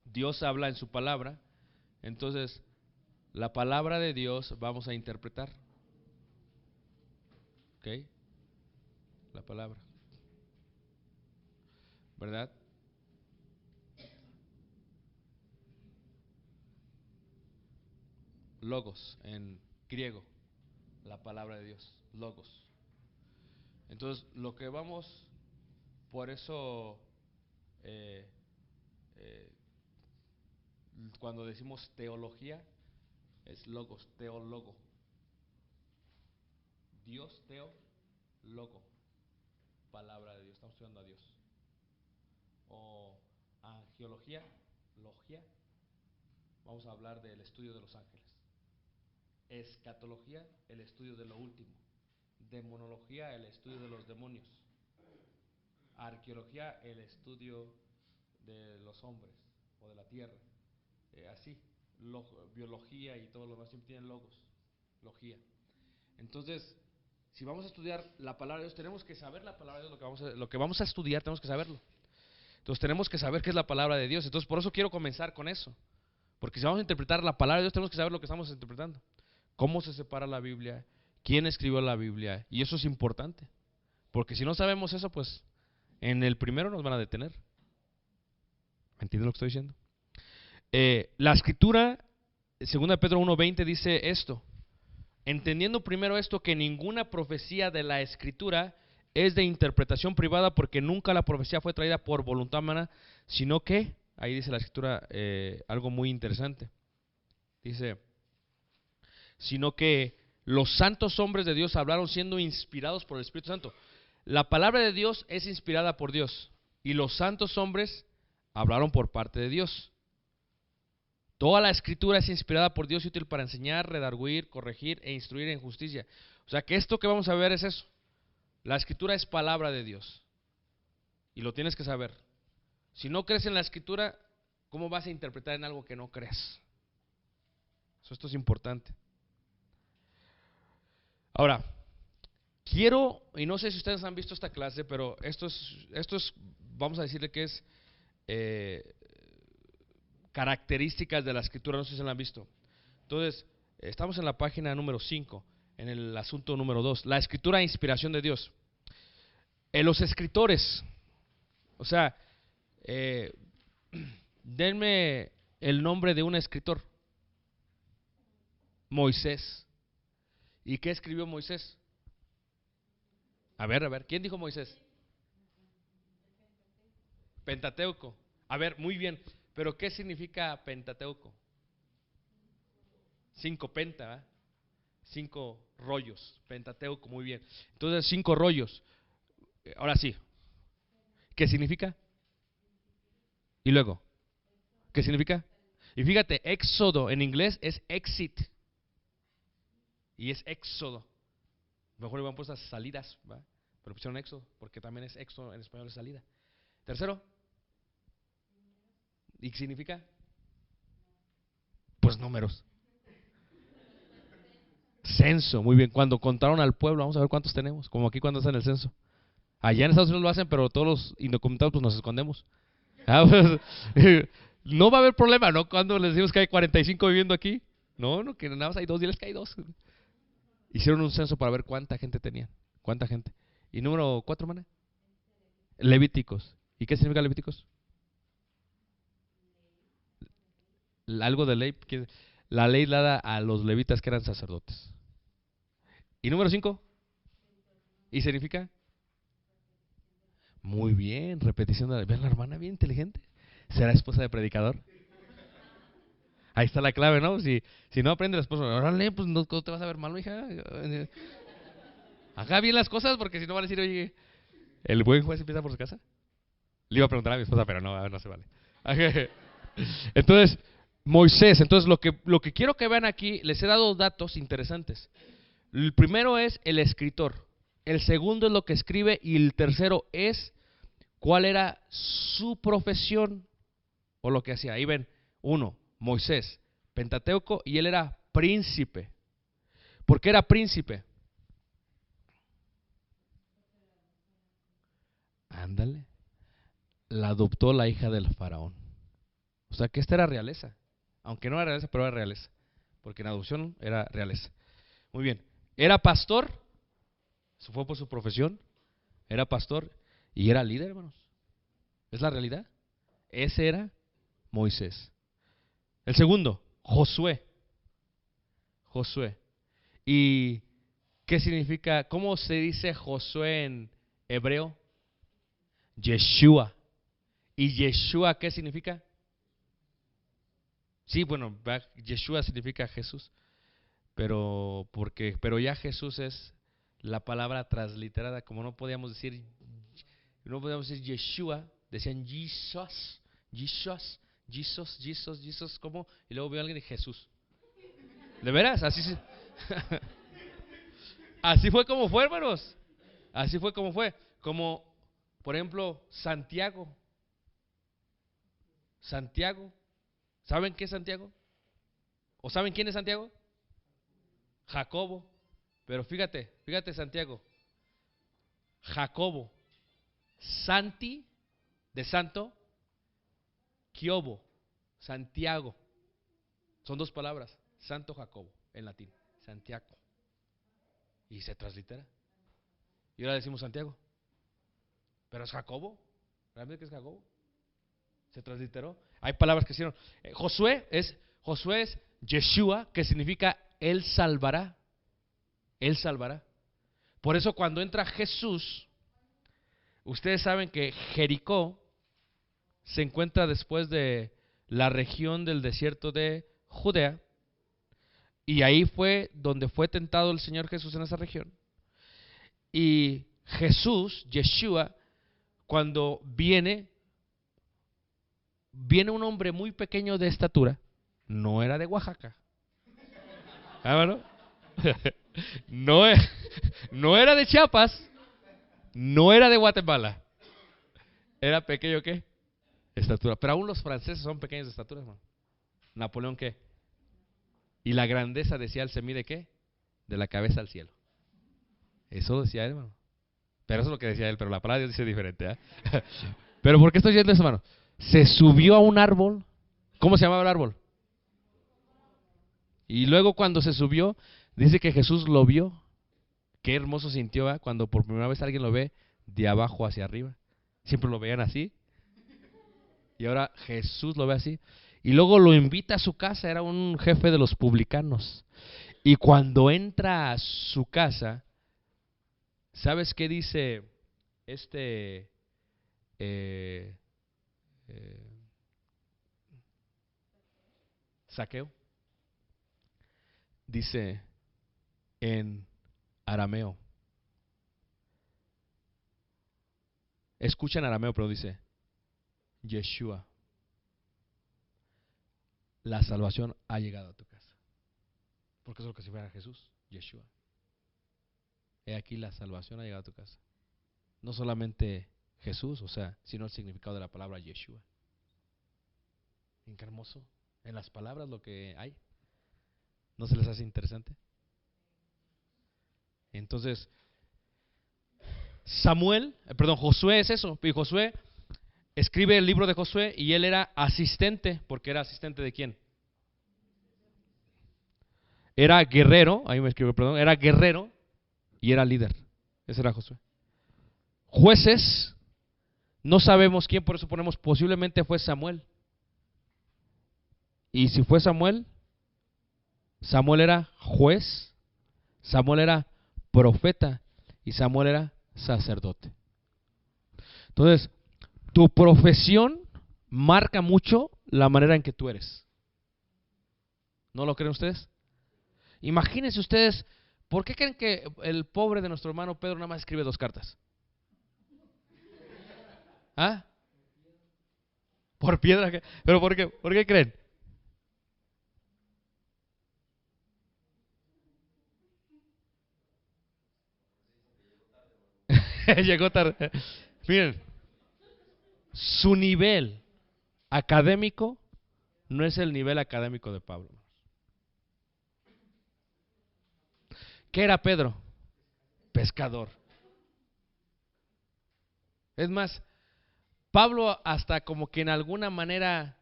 Dios habla en su palabra, entonces la palabra de Dios vamos a interpretar. ¿Ok? La palabra. ¿Verdad? Logos en griego, la palabra de Dios, logos. Entonces, lo que vamos, por eso Cuando decimos teología, es logos, teólogo. Dios, teo, logo. Palabra de Dios, estamos estudiando a Dios. O angiología, logia. Vamos a hablar del estudio de los ángeles. Escatología, el estudio de lo último. Demonología, el estudio de los demonios. Arqueología, el estudio de los hombres o de la tierra. Así, biología y todo lo demás siempre tienen logos, logía. Entonces, si vamos a estudiar la palabra de Dios, tenemos que saber la palabra de Dios, lo que vamos a estudiar tenemos que saberlo. Entonces tenemos que saber qué es la palabra de Dios. Entonces por eso quiero comenzar con eso. Porque si vamos a interpretar la palabra de Dios, tenemos que saber lo que estamos interpretando. Cómo se separa la Biblia, quién escribió la Biblia, y eso es importante. Porque si no sabemos eso, pues en el primero nos van a detener. ¿Me entienden lo que estoy diciendo? La escritura, 2 Pedro 1:20 dice esto: entendiendo primero esto, que ninguna profecía de la escritura es de interpretación privada, porque nunca la profecía fue traída por voluntad humana, sino que, ahí dice la escritura algo muy interesante, dice, sino que los santos hombres de Dios hablaron siendo inspirados por el Espíritu Santo. La palabra de Dios es inspirada por Dios, y los santos hombres hablaron por parte de Dios. Toda la escritura es inspirada por Dios y útil para enseñar, redarguir, corregir e instruir en justicia. O sea que esto que vamos a ver es eso. La escritura es palabra de Dios. Y lo tienes que saber. Si no crees en la escritura, ¿cómo vas a interpretar en algo que no crees? Esto es importante. Ahora, quiero, y no sé si ustedes han visto esta clase, pero esto es vamos a decirle que es características de la escritura, no sé si se la han visto. Entonces, estamos en la página número 5, en el asunto número 2, la escritura e inspiración de Dios. Los escritores, o sea, denme el nombre de un escritor. Moisés. ¿Y qué escribió Moisés? A ver, ¿quién dijo Moisés? Pentateuco. A ver, muy bien. Pero ¿qué significa Pentateuco? 5 penta, ¿eh? 5 rollos. Pentateuco, muy bien. Entonces 5 rollos. Ahora sí. ¿Qué significa? Y luego, ¿qué significa? Y fíjate, éxodo en inglés es exit. Y es éxodo. Mejor le van puesto salidas, ¿va? Pero pusieron éxodo, porque también es éxodo en español es salida. Tercero. ¿Y qué significa? Pues números. Censo, muy bien. Cuando contaron al pueblo, vamos a ver cuántos tenemos, como aquí cuando hacen el censo. Allá en Estados Unidos lo hacen, pero todos los indocumentados pues nos escondemos. No va a haber problema, ¿no? Cuando les decimos que hay 45 viviendo aquí. No, que nada más hay 2, diles que hay 2. Hicieron un censo para ver cuánta gente tenían. ¿Cuánta gente? Y número 4, hermana. Levíticos. ¿Y qué significa Levíticos? Algo de ley. La ley dada a los levitas que eran sacerdotes. ¿Y número 5? ¿Y significa? Muy bien, repetición de la... ¿Ven la hermana bien inteligente? ¿Será esposa de predicador? Ahí está la clave, ¿no? Si no aprende la esposa, órale, pues no te vas a ver mal, hija. Haga bien las cosas, porque si no van a decir, oye, ¿el buen juez empieza por su casa? Le iba a preguntar a mi esposa, pero no se vale. Entonces, Moisés, entonces lo que quiero que vean aquí, les he dado datos interesantes. El primero es el escritor, el segundo es lo que escribe y el tercero es cuál era su profesión o lo que hacía. Ahí ven, 1, Moisés, Pentateuco, y él era príncipe. ¿Por qué era príncipe? Ándale, la adoptó la hija del faraón. O sea que esta era realeza, aunque no era realeza, pero era realeza, porque en adopción era realeza. Muy bien, era pastor, eso fue por su profesión, era pastor y era líder, hermanos. ¿Es la realidad? Ese era Moisés. El segundo, Josué. Josué. ¿Y qué significa? ¿Cómo se dice Josué en hebreo? Yeshua. ¿Y Yeshua qué significa? Sí, bueno, Yeshua significa Jesús, pero ya Jesús es la palabra transliterada, como no podíamos decir Yeshua, decían Jesus, Jesus, Jesus, Jesus, Jesus, ¿cómo? Y luego vio a alguien y Jesús. ¿De veras? Así fue como fue, hermanos. Así fue como fue. Como, por ejemplo, Santiago. Santiago. ¿Saben qué es Santiago? ¿O saben quién es Santiago? Jacobo. Pero fíjate Santiago. Jacobo. Santi, de santo. Kiobo, Santiago. Son dos palabras. Santo Jacobo, en latín. Santiago. Y se translitera. Y ahora decimos Santiago. Pero es Jacobo. ¿Realmente que es Jacobo? Se transliteró. Hay palabras que hicieron. Josué es Yeshua, que significa Él salvará. Él salvará. Por eso cuando entra Jesús, ustedes saben que Jericó se encuentra después de la región del desierto de Judea. Y ahí fue donde fue tentado el Señor Jesús, en esa región. Y Jesús, Yeshua, cuando viene un hombre muy pequeño de estatura. No era de Oaxaca. ¿Ah, no, no era de Chiapas. No era de Guatemala. Era pequeño, ¿qué? Estatura. Pero aún los franceses son pequeños de estatura, hermano. Napoleón, ¿qué? Y la grandeza, decía él, se mide, ¿qué? De la cabeza al cielo. Eso decía él, hermano. Pero eso es lo que decía él, pero la palabra de Dios dice diferente, ¿eh? Pero ¿por qué estoy diciendo eso, hermano? Se subió a un árbol. ¿Cómo se llamaba el árbol? Y luego cuando se subió, dice que Jesús lo vio. Qué hermoso sintió, ¿eh? Cuando por primera vez alguien lo ve de abajo hacia arriba. Siempre lo veían así. Y ahora Jesús lo ve así. Y luego lo invita a su casa. Era un jefe de los publicanos. Y cuando entra a su casa, ¿sabes qué dice Zaqueo? Dice en arameo. Escucha en arameo, pero dice Yeshua, la salvación ha llegado a tu casa. Porque eso es lo que significa Jesús, Yeshua. He aquí, la salvación ha llegado a tu casa. No solamente Jesús, sino el significado de la palabra Yeshua. Qué hermoso. En las palabras lo que hay. ¿No se les hace interesante? Entonces, Josué es eso. Y Josué escribe el libro de Josué y él era asistente. ¿Porque era asistente de quién? Era guerrero. Ahí me escribe, perdón. Era guerrero y era líder. Ese era Josué. Jueces, no sabemos quién, por eso ponemos posiblemente fue Samuel. Y si fue Samuel era juez, Samuel era profeta y Samuel era sacerdote. Entonces, tu profesión marca mucho la manera en que tú eres. ¿No lo creen ustedes? Imagínense ustedes, ¿por qué creen que el pobre de nuestro hermano Pedro nada más escribe 2 cartas? ¿Ah? ¿Por piedra? ¿Pero por qué? ¿Por qué creen? Llegó tarde. Miren, su nivel académico no es el nivel académico de Pablo. ¿Qué era Pedro? Pescador. Es más, Pablo hasta como que en alguna manera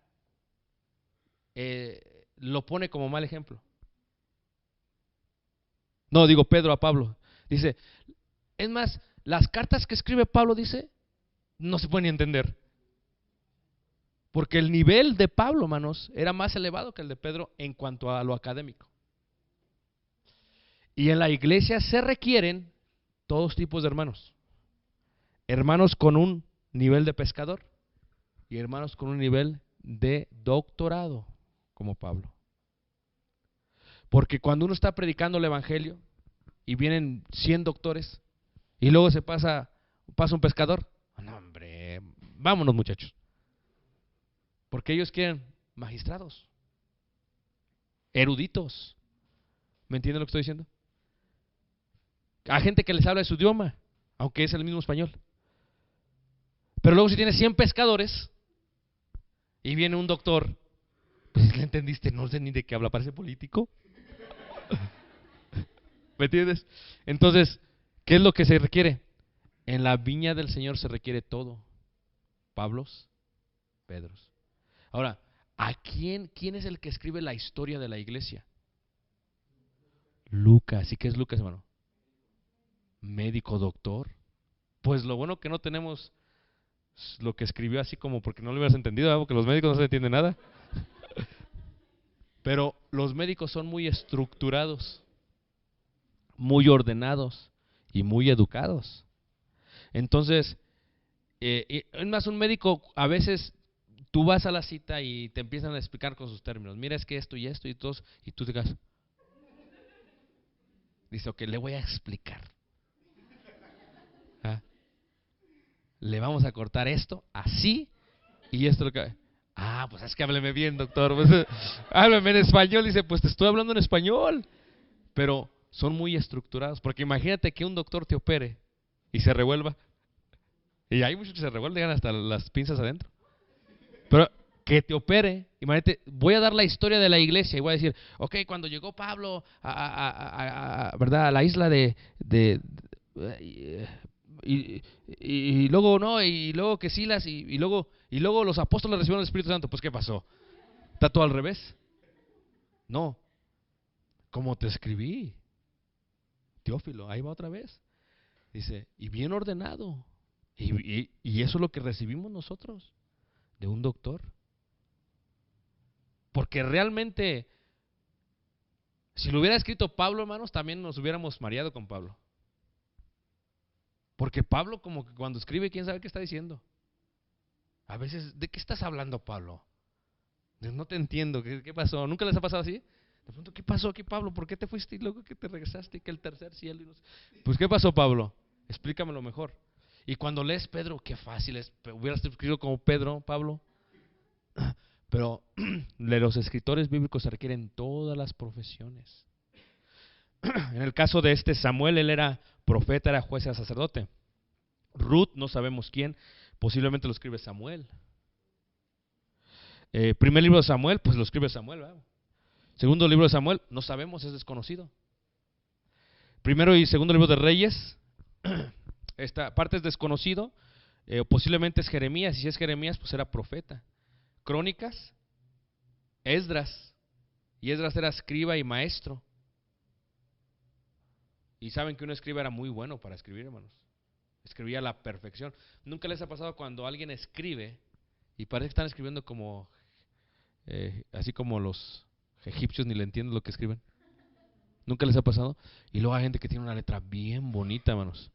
lo pone como mal ejemplo. No, digo Pedro a Pablo. Dice, es más, las cartas que escribe Pablo, dice, no se pueden ni entender. Porque el nivel de Pablo, hermanos, era más elevado que el de Pedro en cuanto a lo académico. Y en la iglesia se requieren todos tipos de hermanos. Hermanos con un nivel de pescador y hermanos con un nivel de doctorado. como Pablo. Porque cuando uno está predicando el evangelio y vienen 100 doctores y luego pasa un pescador, no hombre, vámonos muchachos. Porque ellos quieren magistrados, eruditos. ¿Me entienden lo que estoy diciendo? A gente que les habla de su idioma, aunque es el mismo español. Pero luego si tienes 100 pescadores y viene un doctor, pues ¿le entendiste? No sé ni de qué habla, parece político. ¿Me entiendes? Entonces, ¿qué es lo que se requiere? En la viña del Señor se requiere todo. Pablos, Pedros. Ahora, ¿quién es el que escribe la historia de la iglesia? Lucas. ¿Y qué es Lucas, hermano? Médico, doctor. Pues lo bueno que no tenemos lo que escribió así como porque no lo hubieras entendido, ¿verdad? Porque los médicos no se entienden nada. Pero los médicos son muy estructurados, muy ordenados y muy educados. Entonces, es más, un médico a veces tú vas a la cita y te empiezan a explicar con sus términos. Mira, es que esto y esto y todo, y tú te quedas. Dice, ok, le voy a explicar. ¿Ah? Le vamos a cortar esto así y esto lo que... Ah, pues es que hábleme bien, doctor. Pues, háblame en español. Dice, pues te estoy hablando en español. Pero son muy estructurados. Porque imagínate que un doctor te opere y se revuelva. Y hay muchos que se revuelven, dejan hasta las pinzas adentro. Pero que te opere, imagínate, voy a dar la historia de la iglesia y voy a decir, ok, cuando llegó Pablo ¿verdad? A la isla y luego no, y luego que Silas y luego los apóstoles recibieron el Espíritu Santo, pues ¿qué pasó? ¿Está todo al revés? No, como te escribí, Teófilo, ahí va otra vez. Dice, y bien ordenado. Y eso es lo que recibimos nosotros de un doctor. Porque realmente, si lo hubiera escrito Pablo, hermanos, también nos hubiéramos mareado con Pablo. Porque Pablo, como que cuando escribe, quién sabe qué está diciendo. A veces, ¿de qué estás hablando, Pablo? No te entiendo, ¿qué pasó? ¿Nunca les ha pasado así? De pronto, ¿qué pasó aquí, Pablo? ¿Por qué te fuiste y luego que te regresaste y que el tercer cielo? Y no sé. Pues, ¿qué pasó, Pablo? Explícamelo mejor. Y cuando lees Pedro, qué fácil es. Hubieras escrito como Pedro, Pablo. Pero de los escritores bíblicos se requieren todas las profesiones. En el caso de Samuel, él era profeta, era juez, era sacerdote. Ruth, no sabemos quién, posiblemente lo escribe Samuel. Primer libro de Samuel, pues lo escribe Samuel, ¿verdad? Segundo libro de Samuel, no sabemos, es desconocido. Primero y segundo libro de Reyes, esta parte es desconocido, posiblemente es Jeremías, y si es Jeremías, pues era profeta. Crónicas, Esdras, y Esdras era escriba y maestro. Y saben que un escriba era muy bueno para escribir, hermanos. Escribía a la perfección. ¿Nunca les ha pasado cuando alguien escribe y parece que están escribiendo como así como los egipcios ni le entienden lo que escriben? ¿Nunca les ha pasado? Y luego hay gente que tiene una letra bien bonita, hermanos.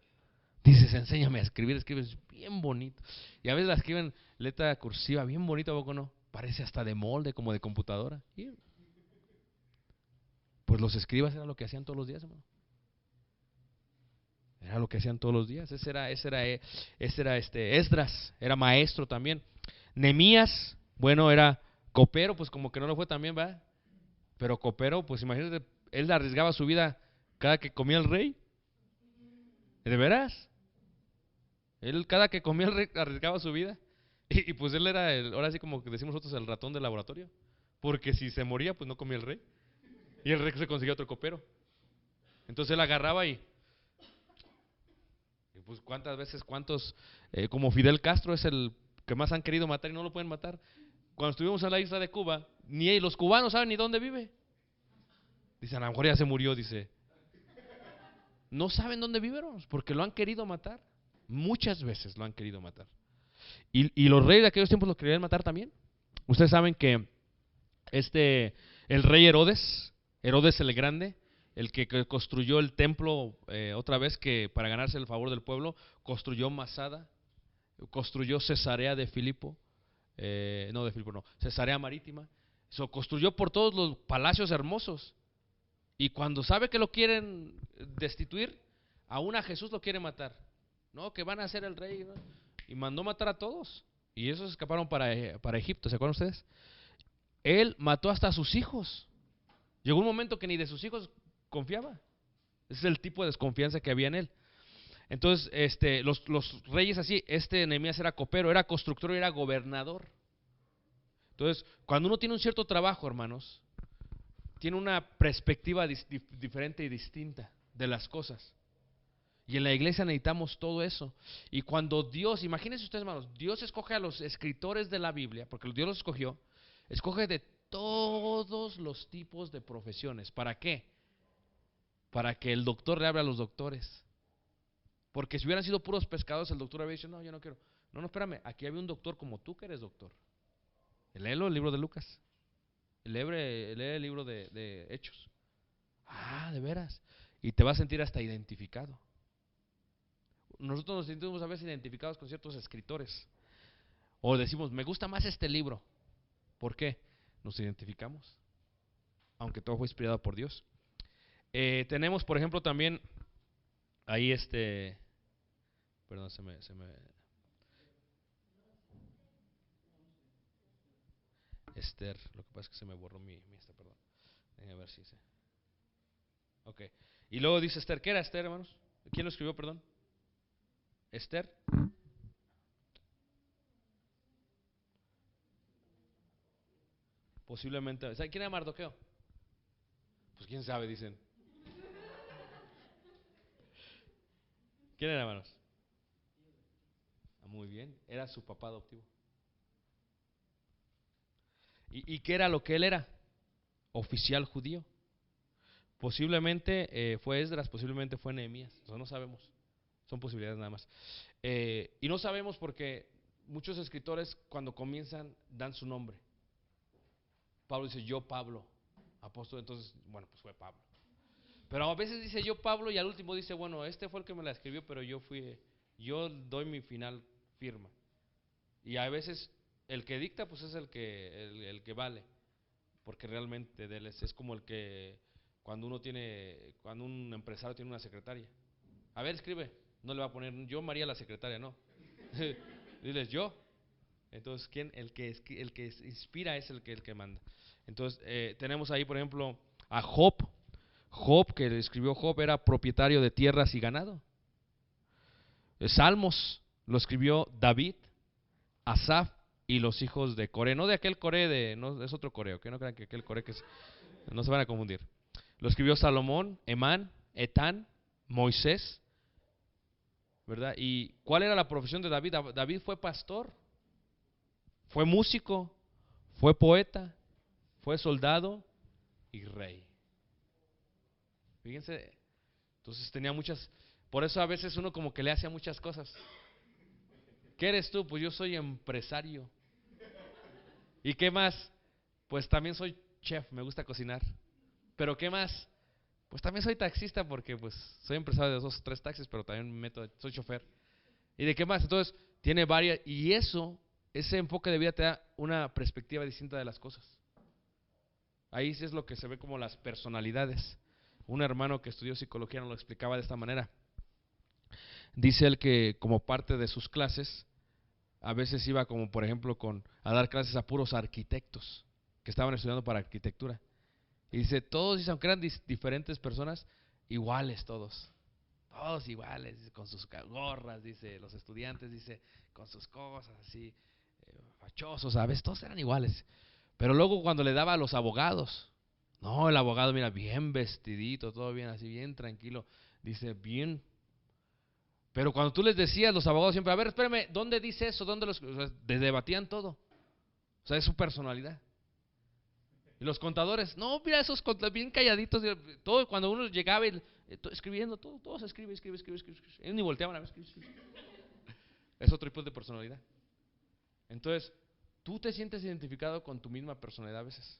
Dices, enséñame a escribir, escribes bien bonito. Y a veces la escriben letra cursiva bien bonita, ¿a poco no? Parece hasta de molde, como de computadora. Y pues los escribas era lo que hacían todos los días, hermano. Era lo que hacían todos los días. Ese era Esdras, era maestro también. Nehemías, bueno, era copero, pues como que no lo fue también, ¿verdad? Pero copero, pues imagínate, él arriesgaba su vida cada que comía el rey. ¿De veras? Él cada que comía el rey arriesgaba su vida. Y pues él era, ahora sí como que decimos nosotros, el ratón del laboratorio. Porque si se moría, pues no comía el rey. Y el rey se conseguía otro copero. Entonces él agarraba y pues cuántas veces, como Fidel Castro es el que más han querido matar y no lo pueden matar. Cuando estuvimos en la isla de Cuba, ni los cubanos saben ni dónde vive. Dicen, a lo mejor ya se murió, dice. No saben dónde vive, porque lo han querido matar. Muchas veces lo han querido matar. Y los reyes de aquellos tiempos lo querían matar también. Ustedes saben que el rey Herodes el Grande, el que construyó el templo otra vez, que para ganarse el favor del pueblo, construyó Masada, construyó Cesarea de Filipo, Cesarea Marítima, Construyó por todos los palacios hermosos. Y cuando sabe que lo quieren destituir, aún a Jesús lo quiere matar. No, que van a ser el rey, ¿no? Y mandó matar a todos. Y esos escaparon para Egipto, ¿se acuerdan ustedes? Él mató hasta a sus hijos. Llegó un momento que ni de sus hijos confiaba. Ese es el tipo de desconfianza que había en él. Entonces, los reyes así, Nehemías era copero, era constructor y era gobernador. Entonces, cuando uno tiene un cierto trabajo, hermanos, tiene una perspectiva diferente y distinta de las cosas. Y en la iglesia necesitamos todo eso. Y cuando Dios, imagínense ustedes, hermanos, Dios escoge a los escritores de la Biblia, porque Dios los escogió, escoge de todos los tipos de profesiones. ¿Para qué? Para que el doctor le hable a los doctores. Porque si hubieran sido puros pescadores, el doctor habría dicho, no, yo no quiero. No, espérame, aquí había un doctor como tú que eres doctor. Léelo, el libro de Lucas. Lee el libro de Hechos. Ah, de veras. Y te vas a sentir hasta identificado. Nosotros nos sentimos a veces identificados con ciertos escritores. O decimos, me gusta más este libro. ¿Por qué? Nos identificamos. Aunque todo fue inspirado por Dios. Tenemos, por ejemplo, también ahí perdón, se me Esther, lo que pasa es que se me borró mi perdón. Déjame ver si Ok. Y luego dice Esther, ¿qué era Esther, hermanos? ¿Quién lo escribió, perdón? Esther. Posiblemente. ¿Sabe quién era Mardoqueo? Pues quién sabe, dicen. ¿Quién era, hermanos? Muy bien, era su papá adoptivo. ¿Y qué era lo que él era? Oficial judío. Posiblemente fue Esdras, posiblemente fue Nehemías. Nosotros no sabemos. Son posibilidades nada más. Y no sabemos porque muchos escritores cuando comienzan dan su nombre. Pablo dice yo Pablo, apóstol, entonces, bueno, pues fue Pablo. Pero a veces dice yo Pablo y al último dice, bueno, este fue el que me la escribió, pero yo doy mi final firma. Y a veces el que dicta pues es el que vale, porque realmente de él es como el que cuando un empresario tiene una secretaria. A ver, escribe, no le va a poner yo María la secretaria, no. Diles yo. Entonces, ¿quién? El que inspira es el que manda. Entonces, tenemos ahí, por ejemplo, a Job. Job, que escribió Job, era propietario de tierras y ganado. Salmos lo escribió David, Asaf y los hijos de Coré. No de aquel Coré, no es otro Coré, que no crean que aquel Coré no se van a confundir. Lo escribió Salomón, Emán, Etán, Moisés, ¿verdad? ¿Y cuál era la profesión de David? David fue pastor, fue músico, fue poeta, fue soldado y rey. Fíjense, entonces tenía muchas, por eso a veces uno como que le hace a muchas cosas. ¿Qué eres tú? Pues yo soy empresario. ¿Y qué más? Pues también soy chef, me gusta cocinar. ¿Pero qué más? Pues también soy taxista porque pues soy empresario de 2 o 3 taxis, pero también soy chofer. ¿Y de qué más? Entonces tiene varias, y ese enfoque de vida te da una perspectiva distinta de las cosas. Ahí sí es lo que se ve como las personalidades. Un hermano que estudió psicología nos lo explicaba de esta manera. Dice él que como parte de sus clases, a veces iba como por ejemplo a dar clases a puros arquitectos que estaban estudiando para arquitectura. Y dice, todos, dice, aunque eran diferentes personas, iguales todos iguales, dice, con sus gorras, dice, los estudiantes, dice, con sus cosas así, fachosos, a veces todos eran iguales. Pero luego cuando le daba a los abogados, no, el abogado, mira, bien vestidito, todo bien así, bien tranquilo, dice, bien. Pero cuando tú les decías, los abogados siempre, a ver, espérame, ¿dónde dice eso? ¿Dónde o sea, debatían todo? O sea, es su personalidad. Y los contadores, no, mira esos contadores bien calladitos, todo, cuando uno llegaba escribiendo, todos escribe. Ellos ni volteaban a ver, escribe. Es otro tipo de personalidad. Entonces, tú te sientes identificado con tu misma personalidad a veces.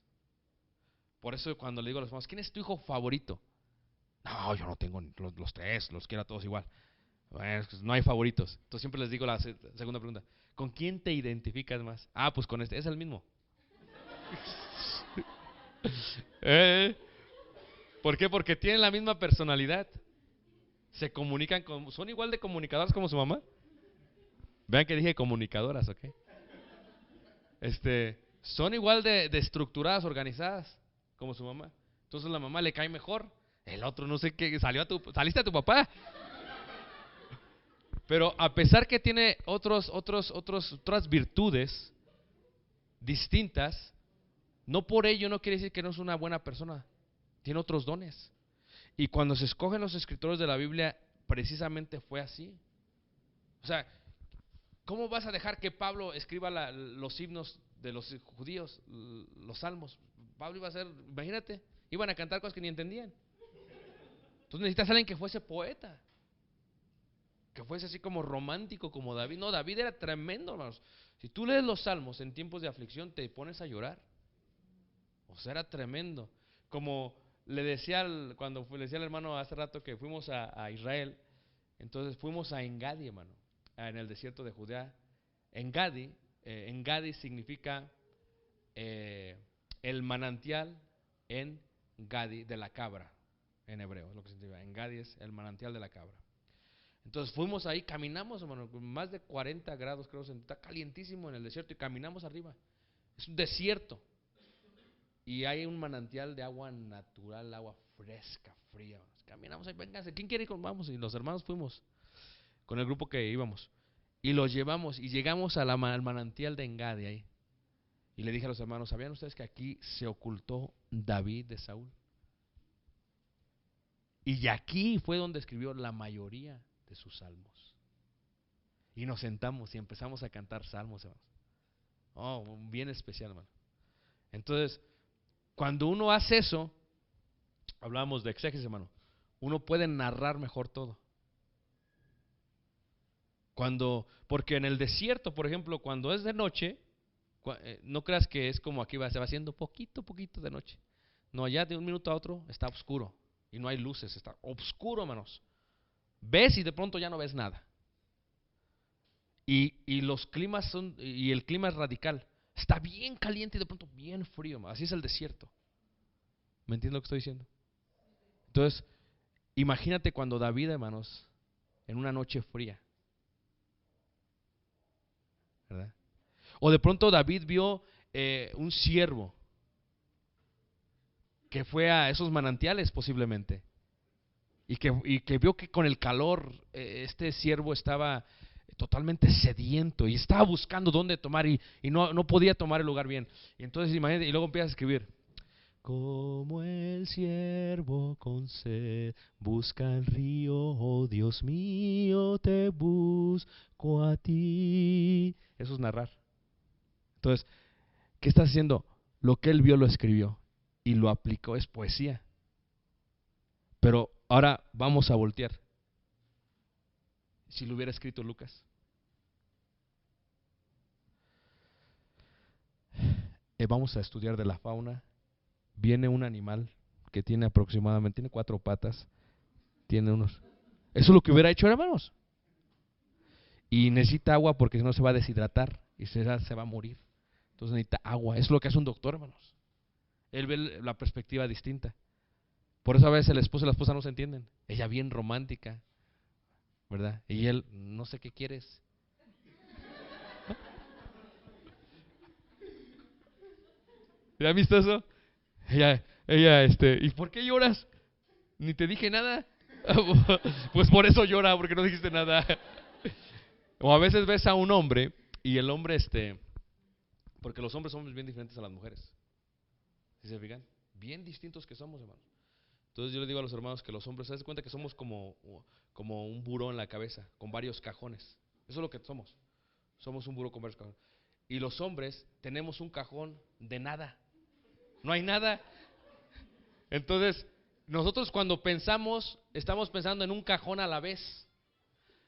Por eso cuando le digo a los mamás, ¿quién es tu hijo favorito? No, yo no tengo los 3, los quiero a todos igual. Bueno, no hay favoritos. Entonces siempre les digo la segunda pregunta, ¿con quién te identificas más? Ah, pues con este, es el mismo. ¿Eh? ¿Por qué? Porque tienen la misma personalidad. Se comunican son igual de comunicadoras como su mamá. Vean que dije comunicadoras, ¿ok? Son igual de estructuradas, organizadas como su mamá. Entonces la mamá le cae mejor. El otro no sé qué, saliste a tu papá. Pero a pesar que tiene otras virtudes distintas, no por ello no quiere decir que no es una buena persona. Tiene otros dones. Y cuando se escogen los escritores de la Biblia, precisamente fue así. O sea, ¿cómo vas a dejar que Pablo escriba los himnos de los judíos, los salmos? Pablo iba a ser, imagínate, iban a cantar cosas que ni entendían. Entonces necesitas a alguien que fuese poeta, que fuese así como romántico como David. No, David era tremendo, hermanos. Si tú lees los salmos en tiempos de aflicción, te pones a llorar. O sea, era tremendo. Como le decía cuando le decía al hermano hace rato que fuimos a Israel, entonces fuimos a Engadi, hermano, en el desierto de Judea. Engadi significa el manantial en Gadi de la cabra, en hebreo, es lo que significa. Engadi es el manantial de la cabra. Entonces fuimos ahí, caminamos, hermano, más de 40 grados, creo, está calientísimo en el desierto y caminamos arriba. Es un desierto. Y hay un manantial de agua natural, agua fresca, fría. Caminamos ahí, vénganse, ¿quién quiere ir? Vamos. Y los hermanos fuimos con el grupo que íbamos. Y los llevamos y llegamos al manantial de Engadi ahí. Y le dije a los hermanos, ¿sabían ustedes que aquí se ocultó David de Saúl? Y aquí fue donde escribió la mayoría de sus salmos. Y nos sentamos y empezamos a cantar salmos, hermanos. Oh, bien especial, hermano. Entonces, cuando uno hace eso, hablábamos de exégesis, hermano, uno puede narrar mejor todo. Porque en el desierto, por ejemplo, cuando es de noche, no creas que es como aquí se va haciendo poquito de noche. No, allá de un minuto a otro está oscuro y no hay luces, está oscuro, hermanos. Ves y de pronto ya no ves nada. Y los climas y el clima es radical. Está bien caliente y de pronto bien frío, hermano. Así es el desierto. ¿Me entiendes lo que estoy diciendo? Entonces, imagínate cuando David, hermanos, en una noche fría, ¿verdad? O de pronto David vio un ciervo que fue a esos manantiales posiblemente y que vio que con el calor este ciervo estaba totalmente sediento y estaba buscando dónde tomar y no podía tomar el lugar bien. Y entonces imagínate, y luego empieza a escribir: como el ciervo con sed busca el río, oh Dios mío, te busco a ti. Eso es narrar. Entonces, ¿qué estás haciendo? Lo que él vio lo escribió y lo aplicó, es poesía. Pero ahora vamos a voltear. Si lo hubiera escrito Lucas. Vamos a estudiar de la fauna. Viene un animal que tiene 4 patas. Tiene unos... Eso es lo que hubiera hecho, hermanos. Y necesita agua porque si no se va a deshidratar y se va a morir. Entonces necesita agua. Eso es lo que hace un doctor, hermanos. Él ve la perspectiva distinta. Por eso a veces el esposo y la esposa no se entienden. Ella bien romántica, ¿verdad? Y él, no sé qué quieres. ¿Ya has visto eso? Ella, ¿y por qué lloras? Ni te dije nada. Pues por eso llora, porque no dijiste nada. O a veces ves a un hombre y el hombre, porque los hombres somos bien diferentes a las mujeres. ¿Sí se fijan? Bien distintos que somos, hermanos. Entonces yo le digo a los hermanos que los hombres, ¿se dan cuenta que somos como un buró en la cabeza, con varios cajones? Eso es lo que somos. Somos un buró con varios cajones. Y los hombres tenemos un cajón de nada. No hay nada. Entonces, nosotros cuando pensamos, estamos pensando en un cajón a la vez.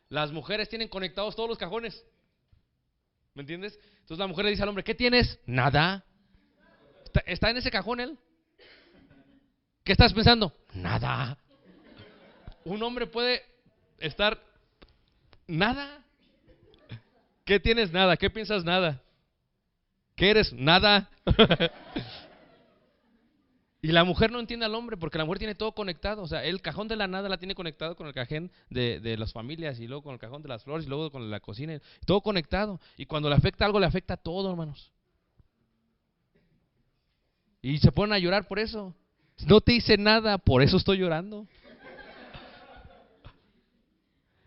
Las mujeres tienen conectados todos los cajones. ¿Me entiendes? Entonces la mujer le dice al hombre: ¿qué tienes? Nada. ¿Está en ese cajón él? ¿Qué estás pensando? Nada. Un hombre puede estar nada. ¿Qué tienes? Nada. ¿Qué piensas? Nada. ¿Qué eres? Nada. Y la mujer no entiende al hombre porque la mujer tiene todo conectado. O sea, el cajón de la nada la tiene conectado con el cajón de las familias y luego con el cajón de las flores y luego con la cocina. Todo conectado. Y cuando le afecta algo, le afecta a todo, hermanos. Y se ponen a llorar por eso. No te hice nada, por eso estoy llorando.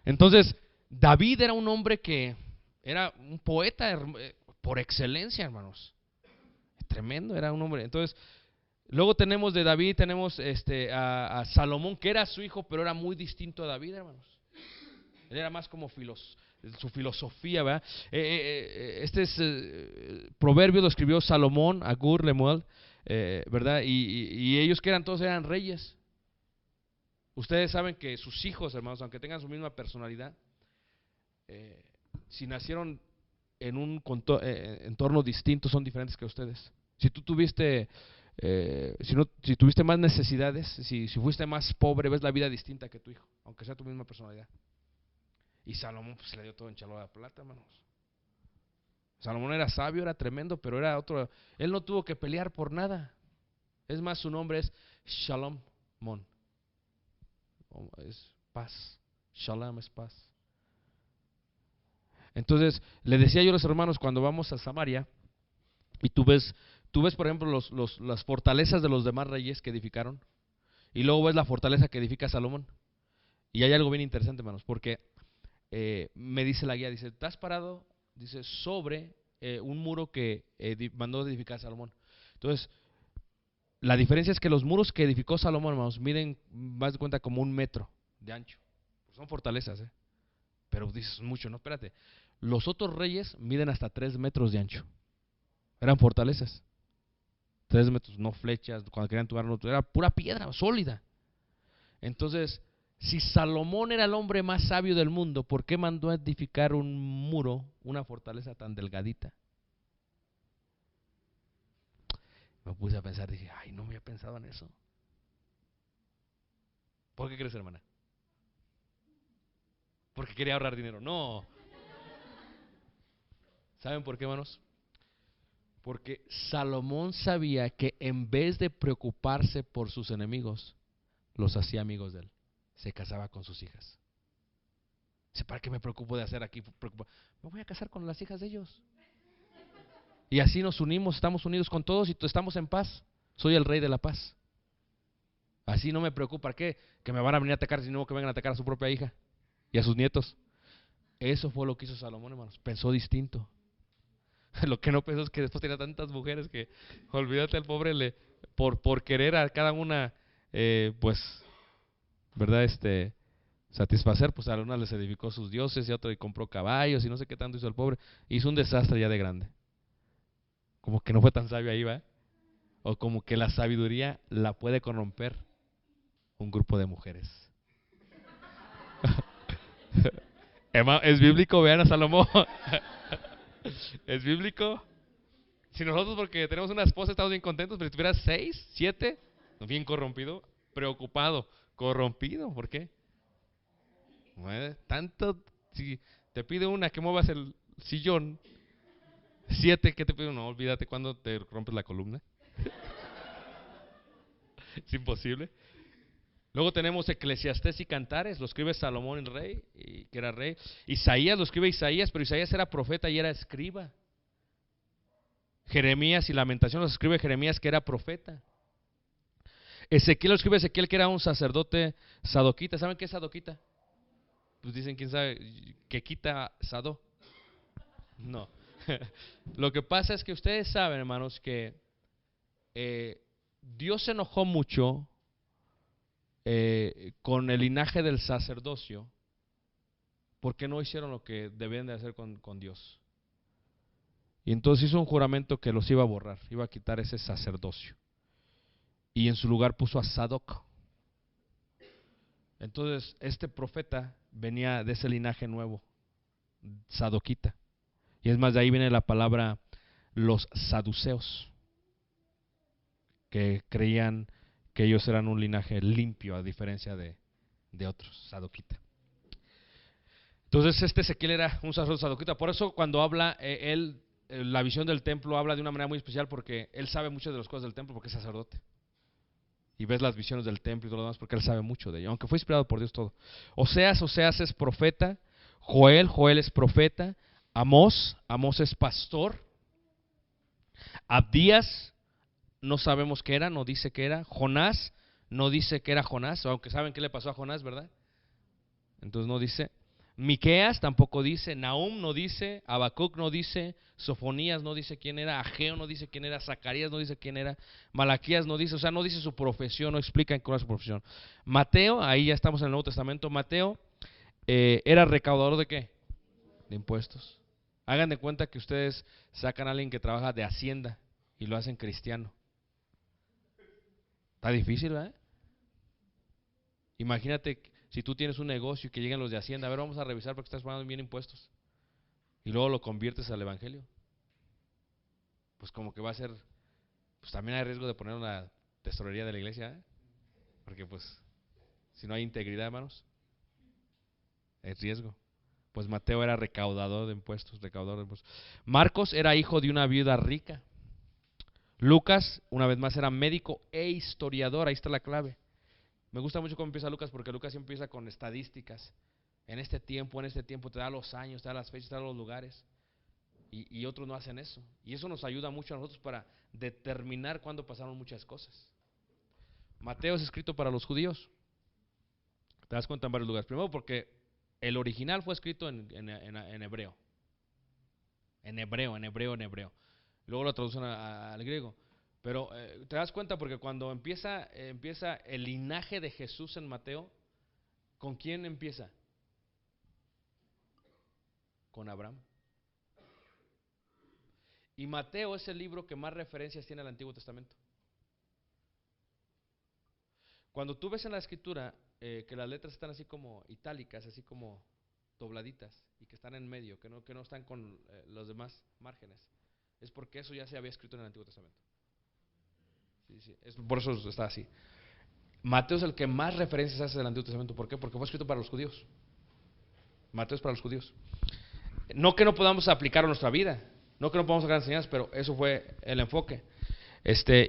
Entonces, David era un hombre que era un poeta por excelencia, hermanos. Tremendo, era un hombre. Entonces, luego tenemos de David, tenemos a Salomón, que era su hijo, pero era muy distinto a David, hermanos. Él era más como su filosofía, ¿verdad? Proverbio lo escribió Salomón, Agur, Lemuel, ¿verdad? Y ellos que todos eran reyes. Ustedes saben que sus hijos, hermanos, aunque tengan su misma personalidad, si nacieron en un entorno distinto, son diferentes que ustedes. Si tú tuviste, si tuviste más necesidades, si fuiste más pobre, ves la vida distinta que tu hijo, aunque sea tu misma personalidad. Y Salomón pues, le dio todo en chalo de plata, hermanos. Salomón era sabio, era tremendo, pero era otro. Él no tuvo que pelear por nada. Es más, su nombre es Shalom Mon. Es paz. Shalom es paz. Entonces, le decía yo a los hermanos, cuando vamos a Samaria, y tú ves por ejemplo, las fortalezas de los demás reyes que edificaron, y luego ves la fortaleza que edifica Salomón. Y hay algo bien interesante, hermanos, porque me dice la guía, dice, estás parado, dice, sobre un muro que mandó edificar Salomón. Entonces, la diferencia es que los muros que edificó Salomón, hermanos, miden más de cuenta como 1 metro de ancho. Son fortalezas, pero dices mucho, no, espérate. Los otros reyes miden hasta 3 metros de ancho. Eran fortalezas. 3 metros, no flechas, cuando querían tomar, era pura piedra sólida. Entonces, si Salomón era el hombre más sabio del mundo, ¿por qué mandó a edificar un muro, una fortaleza tan delgadita? Me puse a pensar, dije, ay, no me había pensado en eso. ¿Por qué crees, hermana? Porque quería ahorrar dinero. No. ¿Saben por qué, hermanos? Porque Salomón sabía que en vez de preocuparse por sus enemigos, los hacía amigos de él. Se casaba con sus hijas. Dice, ¿para qué me preocupo de hacer aquí? Me voy a casar con las hijas de ellos. Y así nos unimos, estamos unidos con todos y estamos en paz. Soy el rey de la paz. Así no me preocupa. ¿Qué? Que me van a venir a atacar, sino que vengan a atacar a su propia hija y a sus nietos. Eso fue lo que hizo Salomón, hermanos. Pensó distinto. Lo que no pensó es que después tenía tantas mujeres que, olvídate, el pobre por querer a cada una, pues, ¿verdad? Satisfacer, pues a una les edificó sus dioses y a otra le compró caballos y no sé qué tanto hizo el pobre. Hizo un desastre ya de grande. Como que no fue tan sabio ahí, ¿va? O como que la sabiduría la puede corromper un grupo de mujeres. Es bíblico, vean a Salomón. Es bíblico. Si nosotros, porque tenemos una esposa, estamos bien contentos, pero si tuvieras 6, 7, bien corrompido, preocupado, corrompido, ¿por qué? Tanto, si te pide una que muevas el sillón, 7, ¿qué te pide? No, olvídate cuando te rompes la columna. Es imposible. Luego tenemos Eclesiastés y Cantares, lo escribe Salomón el rey, que era rey. Isaías lo escribe Isaías, pero Isaías era profeta y era escriba. Jeremías y Lamentación los escribe Jeremías, que era profeta. Ezequiel lo escribe Ezequiel, que era un sacerdote sadoquita. ¿Saben qué es sadoquita? Pues dicen, quién sabe, que quita sado. No. Lo que pasa es que ustedes saben, hermanos, que Dios se enojó mucho con el linaje del sacerdocio, porque no hicieron lo que debían de hacer con Dios. Y entonces hizo un juramento que los iba a borrar, iba a quitar ese sacerdocio. Y en su lugar puso a Sadoc. Entonces este profeta venía de ese linaje nuevo, sadoquita. Y es más, de ahí viene la palabra los saduceos, que creían que ellos eran un linaje limpio a diferencia de otros, sadoquita. Entonces Ezequiel era un sacerdote sadoquita. Por eso cuando habla la visión del templo, habla de una manera muy especial, porque él sabe muchas de las cosas del templo porque es sacerdote. y ves las visiones del templo y todo lo demás, porque él sabe mucho de ello, aunque fue inspirado por Dios todo. Oseas es profeta, Joel es profeta, Amós es pastor, Abdías no sabemos qué era, no dice qué era, Jonás no dice que era Jonás, aunque saben qué le pasó a Jonás, ¿verdad? Entonces no dice. Miqueas tampoco dice, Nahum no dice, Habacuc no dice, Sofonías no dice quién era, Ageo no dice quién era, Zacarías no dice quién era, Malaquías no dice, o sea, no dice su profesión, no explican cuál es su profesión. Mateo, ahí ya estamos en el Nuevo Testamento, Mateo era recaudador ¿de qué? De impuestos. Hagan de cuenta que ustedes sacan a alguien que trabaja de Hacienda y lo hacen cristiano. Está difícil, ¿verdad? Imagínate si tú tienes un negocio y que lleguen los de Hacienda, a ver, vamos a revisar porque estás pagando bien impuestos. Y luego lo conviertes al evangelio. Pues como que va a ser, pues también hay riesgo de poner una tesorería de la iglesia, ¿eh? Porque pues, si no hay integridad, hermanos, hay riesgo. Pues Mateo era recaudador de impuestos, Marcos era hijo de una viuda rica. Lucas, una vez más, era médico e historiador, ahí está la clave. Me gusta mucho cómo empieza Lucas, porque Lucas empieza con estadísticas. En este tiempo, te da los años, te da las fechas, te da los lugares. Y otros no hacen eso. Y eso nos ayuda mucho a nosotros para determinar cuándo pasaron muchas cosas. Mateo es escrito para los judíos. Te das cuenta en varios lugares. Primero porque el original fue escrito en hebreo. En hebreo. Luego lo traducen al griego. Pero te das cuenta porque cuando empieza el linaje de Jesús en Mateo, ¿con quién empieza? Con Abraham. Y Mateo es el libro que más referencias tiene al Antiguo Testamento. Cuando tú ves en la escritura que las letras están así como itálicas, así como dobladitas, y que están en medio, que no están con los demás márgenes, es porque eso ya se había escrito en el Antiguo Testamento. Sí, por eso está así. Mateo es el que más referencias hace del Antiguo Testamento. ¿Por qué? Porque fue escrito para los judíos. Mateo es para los judíos. No que no podamos aplicarlo a nuestra vida, no que no podamos sacar enseñanzas, pero eso fue el enfoque.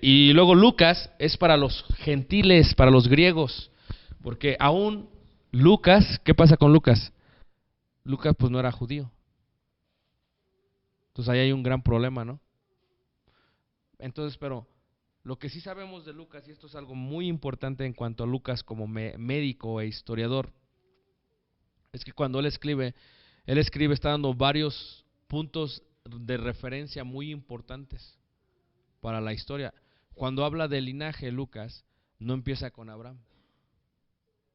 Y luego Lucas es para los gentiles, para los griegos, porque aún Lucas, ¿qué pasa con Lucas? Lucas pues no era judío. Entonces ahí hay un gran problema, ¿no? Entonces, pero lo que sí sabemos de Lucas, y esto es algo muy importante en cuanto a Lucas como médico e historiador, es que cuando él escribe está dando varios puntos de referencia muy importantes para la historia. Cuando habla del linaje, Lucas no empieza con Abraham.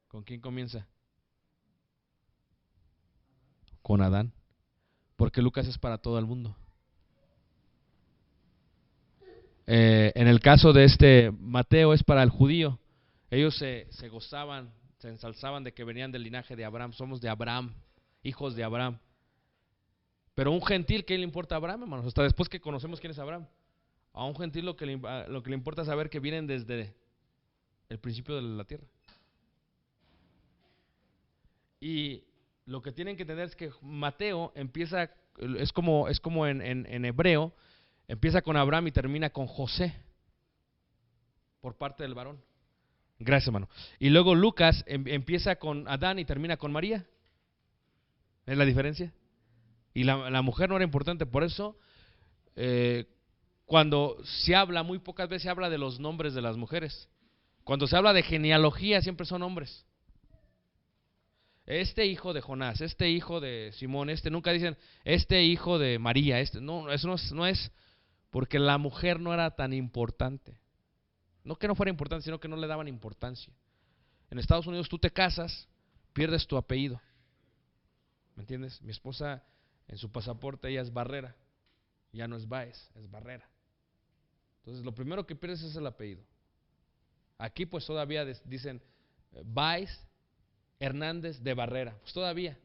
¿Con quién comienza? Con Adán. Porque Lucas es para todo el mundo. En el caso de Mateo es para el judío. Ellos se gozaban, se ensalzaban de que venían del linaje de Abraham. Somos de Abraham, hijos de Abraham. Pero un gentil, ¿qué le importa a Abraham, hermanos? Hasta después que conocemos quién es Abraham. A un gentil lo que le importa es saber que vienen desde el principio de la tierra. Y lo que tienen que entender es que Mateo empieza, es como en hebreo, empieza con Abraham y termina con José, por parte del varón. Gracias, hermano. Y luego Lucas empieza con Adán y termina con María. ¿Es la diferencia? Y la mujer no era importante, por eso cuando se habla, muy pocas veces se habla de los nombres de las mujeres. Cuando se habla de genealogía siempre son hombres. Este hijo de Jonás, este hijo de Simón, nunca dicen este hijo de María, no, eso no es porque la mujer no era tan importante. No que no fuera importante, sino que no le daban importancia. En Estados Unidos tú te casas, pierdes tu apellido. ¿Me entiendes? Mi esposa en su pasaporte ella es Barrera, ya no es Báez, es Barrera. Entonces lo primero que pierdes es el apellido. Aquí pues todavía dicen Báez Hernández de Barrera, pues todavía.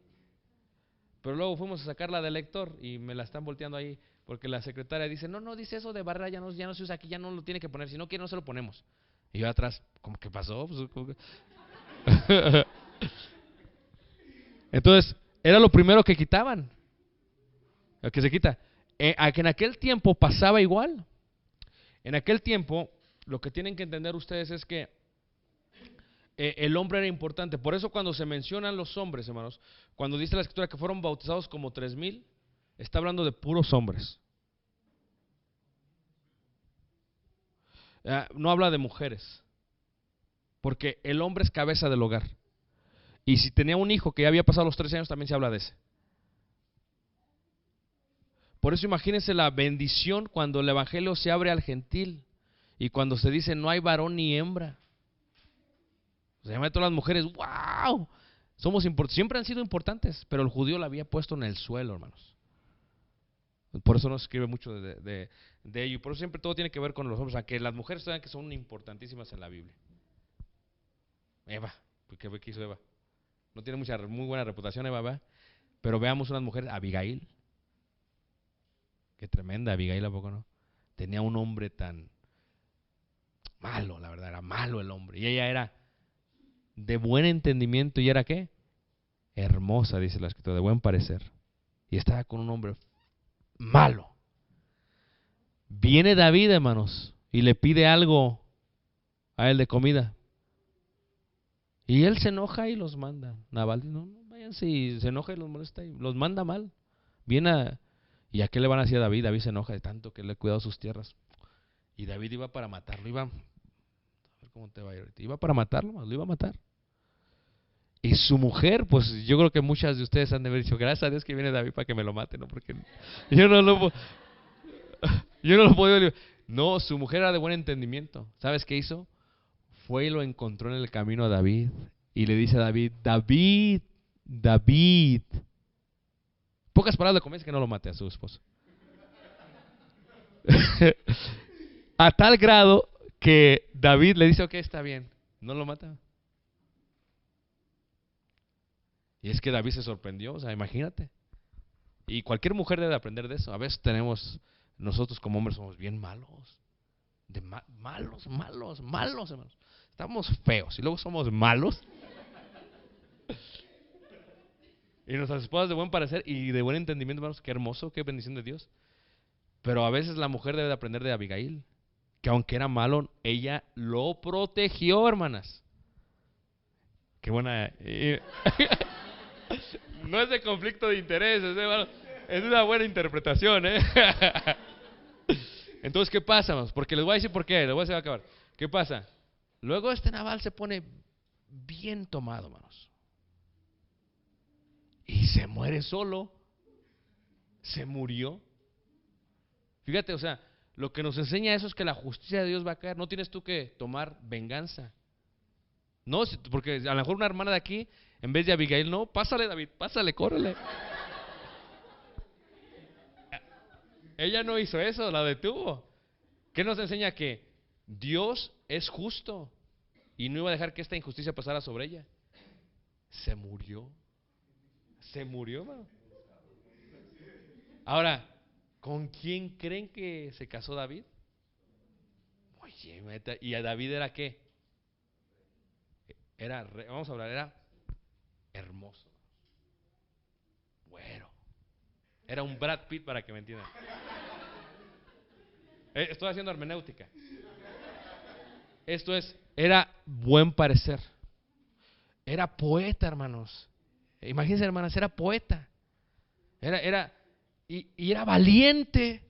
Pero luego fuimos a sacarla del lector y me la están volteando ahí porque la secretaria dice, no dice eso de Barrera, ya no se usa aquí, ya no lo tiene que poner, si no quiere no se lo ponemos. Y yo atrás, ¿cómo que pasó? Pues, ¿cómo que? Entonces, era lo primero que quitaban, lo que se quita. En aquel tiempo pasaba igual. En aquel tiempo, lo que tienen que entender ustedes es que el hombre era importante. Por eso cuando se mencionan los hombres, hermanos, cuando dice la escritura que fueron bautizados como 3,000, está hablando de puros hombres. No habla de mujeres, porque el hombre es cabeza del hogar. Y si tenía un hijo que ya había pasado los 13 años, también se habla de ese. Por eso imagínense la bendición cuando el evangelio se abre al gentil y cuando se dice no hay varón ni hembra. Se llama a todas las mujeres, wow, siempre han sido importantes, pero el judío la había puesto en el suelo, hermanos. Por eso no se escribe mucho de ello, y por eso siempre todo tiene que ver con los hombres, aunque las mujeres saben que son importantísimas en la Biblia. Eva, ¿qué hizo Eva? No tiene muy buena reputación Eva, ¿verdad? Pero veamos unas mujeres, Abigail. Qué tremenda Abigail, ¿a poco no? Tenía un hombre tan malo, la verdad, era malo el hombre. Y ella era de buen entendimiento y era ¿qué? Hermosa, dice la escritura, de buen parecer. Y estaba con un hombre malo. Viene David, hermanos, y le pide algo a él de comida. Y él se enoja y los manda. Nabal dice, no, váyanse, y se enoja y los molesta y los manda mal. ¿Y a qué le van a decir a David? David se enoja de tanto que le ha cuidado sus tierras. Y David iba para matarlo, a ver cómo te va a ir. Iba para matarlo, lo iba a matar. Y su mujer, pues yo creo que muchas de ustedes han de haber dicho, gracias a Dios que viene David para que me lo mate, ¿no? Porque yo no lo podía. No, su mujer era de buen entendimiento. ¿Sabes qué hizo? Fue y lo encontró en el camino a David y le dice a David, David. Pocas palabras le convence que no lo mate a su esposo. A tal grado que David le dice, ok, está bien, no lo mata. Y es que David se sorprendió, o sea, imagínate. Y cualquier mujer debe aprender de eso. A veces nosotros como hombres somos bien malos. Malos, hermanos. Estamos feos y luego somos malos. Y nuestras esposas de buen parecer y de buen entendimiento, hermanos, qué hermoso, qué bendición de Dios. Pero a veces la mujer debe de aprender de Abigail, que aunque era malo, ella lo protegió, hermanas. Qué buena. No es de conflicto de intereses, hermano. Es una buena interpretación, Entonces, ¿qué pasa, hermanos? Porque les voy a decir por qué, les voy a decir a acabar. ¿Qué pasa? Luego Nabal se pone bien tomado, hermanos. Y se muere solo. Se murió. Fíjate, o sea, lo que nos enseña eso es que la justicia de Dios va a caer. No tienes tú que tomar venganza. No, porque a lo mejor una hermana de aquí, en vez de Abigail, no, pásale David, pásale, córrele. Ella no hizo eso, la detuvo. ¿Qué nos enseña? Que Dios es justo y no iba a dejar que esta injusticia pasara sobre ella. Se murió, mano. Ahora, ¿con quién creen que se casó David? Oye, ¿y a David era qué? Era hermoso, güero. Era un Brad Pitt, para que me entiendan. Estoy haciendo hermenéutica. Era buen parecer. Era poeta, hermanos. Imagínense, hermanas, era poeta. Y era valiente.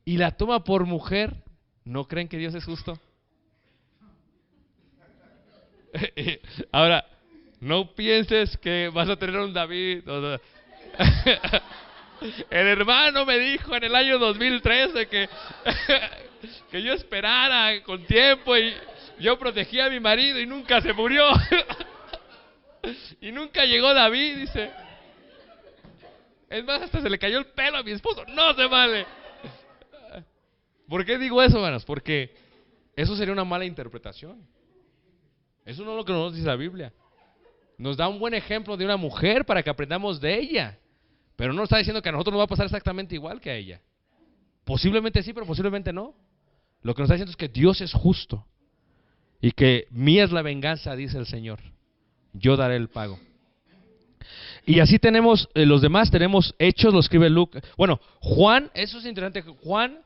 Y la toma por mujer. ¿No creen que Dios es justo? Ahora, no pienses que vas a tener un David. El hermano me dijo en el año 2013 que yo esperara con tiempo y yo protegía a mi marido y nunca se murió. Y nunca llegó David, dice. Es más, hasta se le cayó el pelo a mi esposo. No se vale. ¿Por qué digo eso, hermanos? Porque eso sería una mala interpretación. Eso no es lo que nos dice la Biblia. Nos da un buen ejemplo de una mujer para que aprendamos de ella. Pero no está diciendo que a nosotros nos va a pasar exactamente igual que a ella. Posiblemente sí, pero posiblemente no. Lo que nos está diciendo es que Dios es justo. Y que mía es la venganza, dice el Señor. Yo daré el pago. Y así tenemos, los demás tenemos Hechos, lo escribe Lucas. Bueno, Juan, eso es interesante. Juan,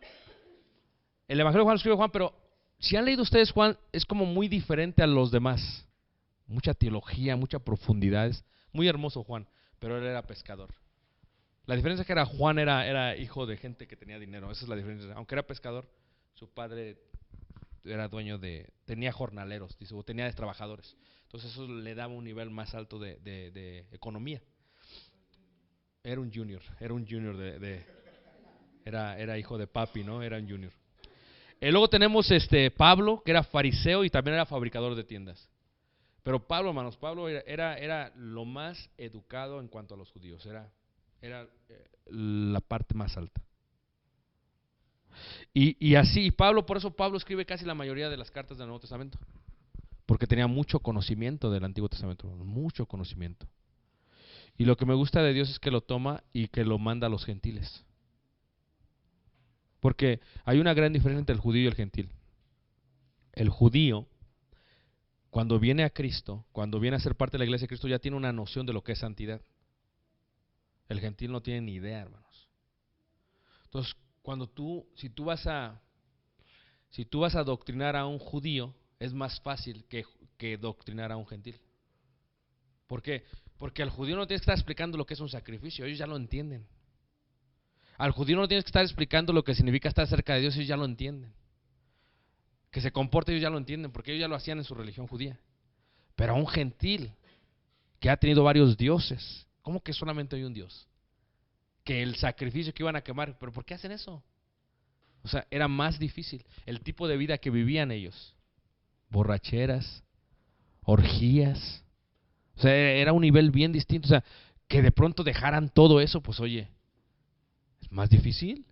el Evangelio de Juan lo escribe Juan, pero Si han leído ustedes Juan, es como muy diferente a los demás. Mucha teología, mucha profundidad. Es muy hermoso Juan, pero él era pescador. La diferencia es que Juan era hijo de gente que tenía dinero. Esa es la diferencia. Aunque era pescador, su padre era dueño tenía jornaleros, dice, o tenía trabajadores. Entonces eso le daba un nivel más alto de economía. Era un junior era hijo de papi, ¿no? Era un junior. Luego tenemos Pablo, que era fariseo y también era fabricador de tiendas. Pero Pablo, hermanos, Pablo era lo más educado en cuanto a los judíos. Era la parte más alta. Y así, por eso Pablo escribe casi la mayoría de las cartas del Nuevo Testamento. Porque tenía mucho conocimiento del Antiguo Testamento, mucho conocimiento. Y lo que me gusta de Dios es que lo toma y que lo manda a los gentiles. Porque hay una gran diferencia entre el judío y el gentil. El judío, cuando viene a Cristo, cuando viene a ser parte de la iglesia de Cristo, ya tiene una noción de lo que es santidad. El gentil no tiene ni idea, hermanos. Entonces, si tú vas a doctrinar a un judío, es más fácil que doctrinar a un gentil. ¿Por qué? Porque al judío no tienes que estar explicando lo que es un sacrificio, ellos ya lo entienden. Al judío no tienes que estar explicando lo que significa estar cerca de Dios, ellos ya lo entienden. Que se comporte, ellos ya lo entienden, porque ellos ya lo hacían en su religión judía. Pero a un gentil que ha tenido varios dioses, ¿cómo que solamente hay un Dios? Que el sacrificio que iban a quemar, ¿pero por qué hacen eso? O sea, era más difícil el tipo de vida que vivían ellos. Borracheras, orgías. O sea, era un nivel bien distinto. O sea, que de pronto dejaran todo eso, pues oye, es más difícil.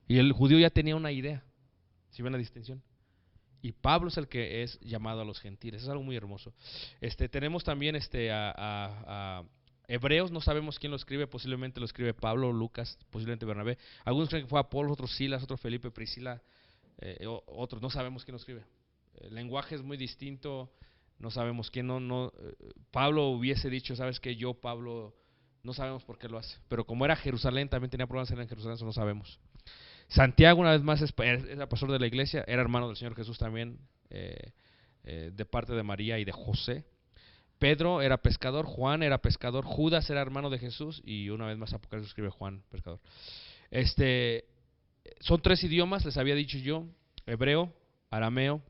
Y el judío ya tenía una idea. ¿Sí ven la distinción? Y Pablo es el que es llamado a los gentiles. Es algo muy hermoso. Tenemos también a Hebreos, no sabemos quién lo escribe, posiblemente lo escribe Pablo, Lucas, posiblemente Bernabé. Algunos creen que fue Apolo, otros Silas, otros Felipe, Priscila, otros, no sabemos quién lo escribe. El lenguaje es muy distinto, no sabemos quién. Pablo hubiese dicho, ¿sabes qué? Yo, Pablo, no sabemos por qué lo hace. Pero como era Jerusalén, también tenía problemas en Jerusalén, eso no sabemos. Santiago, una vez más, era pastor de la iglesia, era hermano del Señor Jesús también, de parte de María y de José. Pedro era pescador, Juan era pescador, Judas era hermano de Jesús y una vez más Apocalipsis escribe Juan, pescador. Son 3 idiomas, les había dicho yo, hebreo, arameo.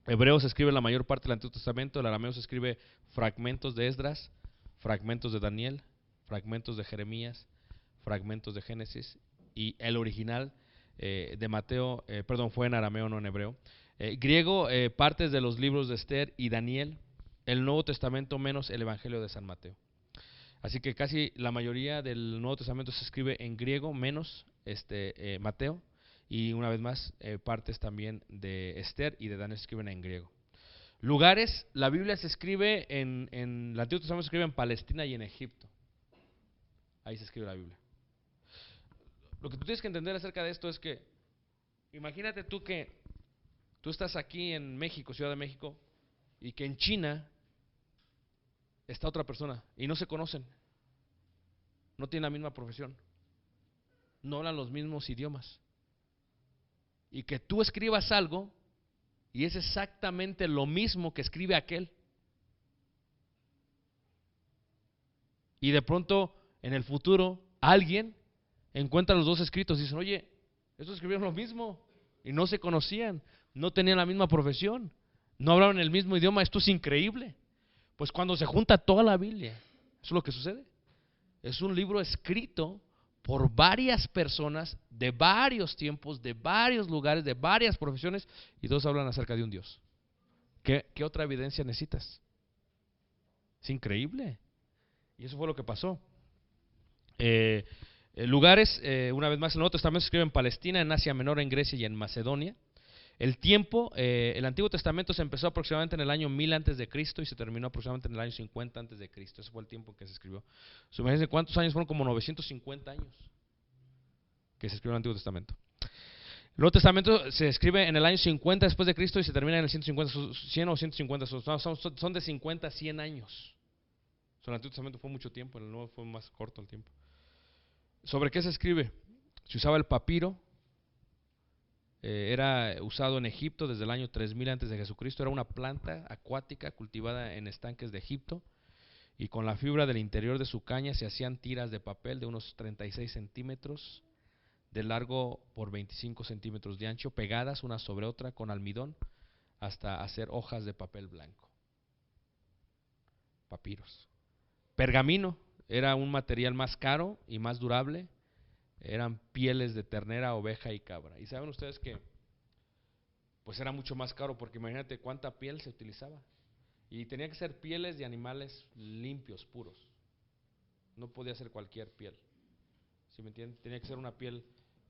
Hebreo se escribe la mayor parte del Antiguo Testamento, el arameo se escribe fragmentos de Esdras, fragmentos de Daniel, fragmentos de Jeremías, fragmentos de Génesis, y el original de Mateo, fue en arameo, no en hebreo. Griego, partes de los libros de Esther y Daniel, el Nuevo Testamento menos el Evangelio de San Mateo. Así que casi la mayoría del Nuevo Testamento se escribe en griego, menos Mateo, y una vez más partes también de Esther y de Daniel se escriben en griego. Lugares, la Biblia se escribe en el Antiguo Testamento se escribe en Palestina y en Egipto. Ahí se escribe la Biblia. Lo que tú tienes que entender acerca de esto es que, imagínate tú que tú estás aquí en México, Ciudad de México, y que en China está otra persona y no se conocen, no tienen la misma profesión, no hablan los mismos idiomas, y que tú escribas algo y es exactamente lo mismo que escribe aquel, y de pronto en el futuro alguien encuentra los dos escritos y dicen, oye, estos escribieron lo mismo y no se conocían, no tenían la misma profesión, no hablaban el mismo idioma. Esto es increíble. Pues cuando se junta toda la Biblia, eso es lo que sucede. Es un libro escrito por varias personas de varios tiempos, de varios lugares, de varias profesiones, y todos hablan acerca de un Dios. ¿Qué otra evidencia necesitas? Es increíble. Y eso fue lo que pasó. Lugares, una vez más, el Nuevo Testamento se escribe en Palestina, en Asia Menor, en Grecia y en Macedonia. El tiempo, el Antiguo Testamento se empezó aproximadamente en el año 1000 antes de Cristo y se terminó aproximadamente en el año 50 antes de Cristo. Ese fue el tiempo que se escribió. Imagínense cuántos años fueron, como 950 años que se escribió el Antiguo Testamento. El Nuevo Testamento se escribe en el año 50 después de Cristo y se termina en el 150, 100 o 150, son de 50 a 100 años. El Antiguo Testamento fue mucho tiempo, el Nuevo fue más corto el tiempo. ¿Sobre qué se escribe? Se usaba el papiro. era usado en Egipto desde el año 3000 antes de Jesucristo. Era una planta acuática cultivada en estanques de Egipto, y con la fibra del interior de su caña se hacían tiras de papel de unos 36 centímetros de largo por 25 centímetros de ancho, pegadas una sobre otra con almidón hasta hacer hojas de papel blanco. Papiros. Pergamino era un material más caro y más durable. Eran pieles de ternera, oveja y cabra. Y saben ustedes que pues era mucho más caro, porque imagínate cuánta piel se utilizaba. Y tenía que ser pieles de animales limpios, puros. No podía ser cualquier piel. ¿Sí me entienden? Tenía que ser una piel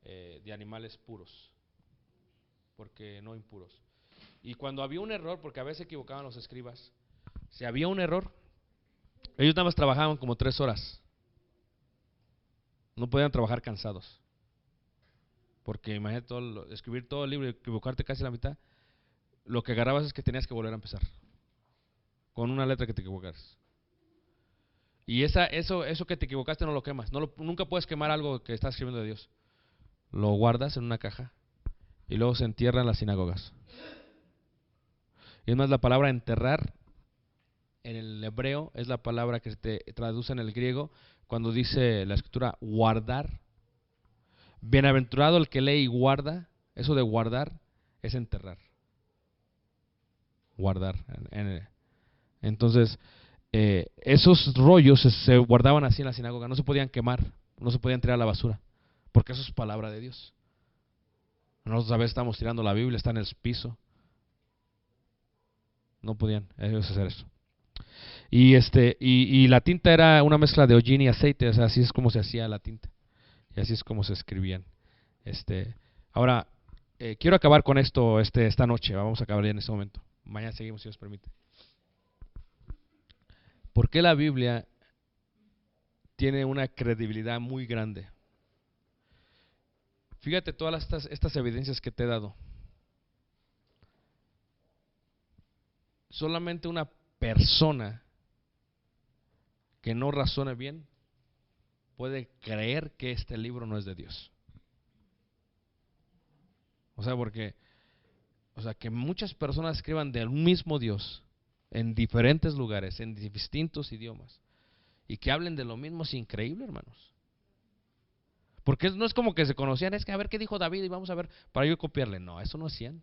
de animales puros, porque no impuros. Y cuando había un error, porque a veces se equivocaban los escribas, si había un error, ellos nada más trabajaban como 3 horas. No podían trabajar cansados, porque imagínate escribir todo el libro y equivocarte casi la mitad. Lo que agarrabas es que tenías que volver a empezar con una letra que te equivocaras. Y eso que te equivocaste no lo quemas. Nunca puedes quemar algo que estás escribiendo de Dios. Lo guardas en una caja y luego se entierra en las sinagogas. Y es más, la palabra enterrar en el hebreo es la palabra que se traduce en el griego cuando dice la escritura guardar. Bienaventurado el que lee y guarda. Eso de guardar es enterrar. Guardar. Entonces, esos rollos se guardaban así en la sinagoga. No se podían quemar, no se podían tirar a la basura, porque eso es palabra de Dios. Nosotros a veces estamos tirando la Biblia, está en el piso. No podían ellos hacer eso. Y la tinta era una mezcla de hollín y aceite, o sea, así es como se hacía la tinta. Y así es como se escribían. Ahora, quiero acabar con esto esta noche. Vamos a acabar ya en este momento. Mañana seguimos, si Dios permite. ¿Por qué la Biblia tiene una credibilidad muy grande? Fíjate todas estas evidencias que te he dado. Solamente una persona que no razone bien puede creer que este libro no es de Dios. O sea, que muchas personas escriban del mismo Dios en diferentes lugares, en distintos idiomas, y que hablen de lo mismo es increíble, hermanos. Porque no es como que se conocían, es que a ver qué dijo David y vamos a ver para yo copiarle. No, eso no hacían.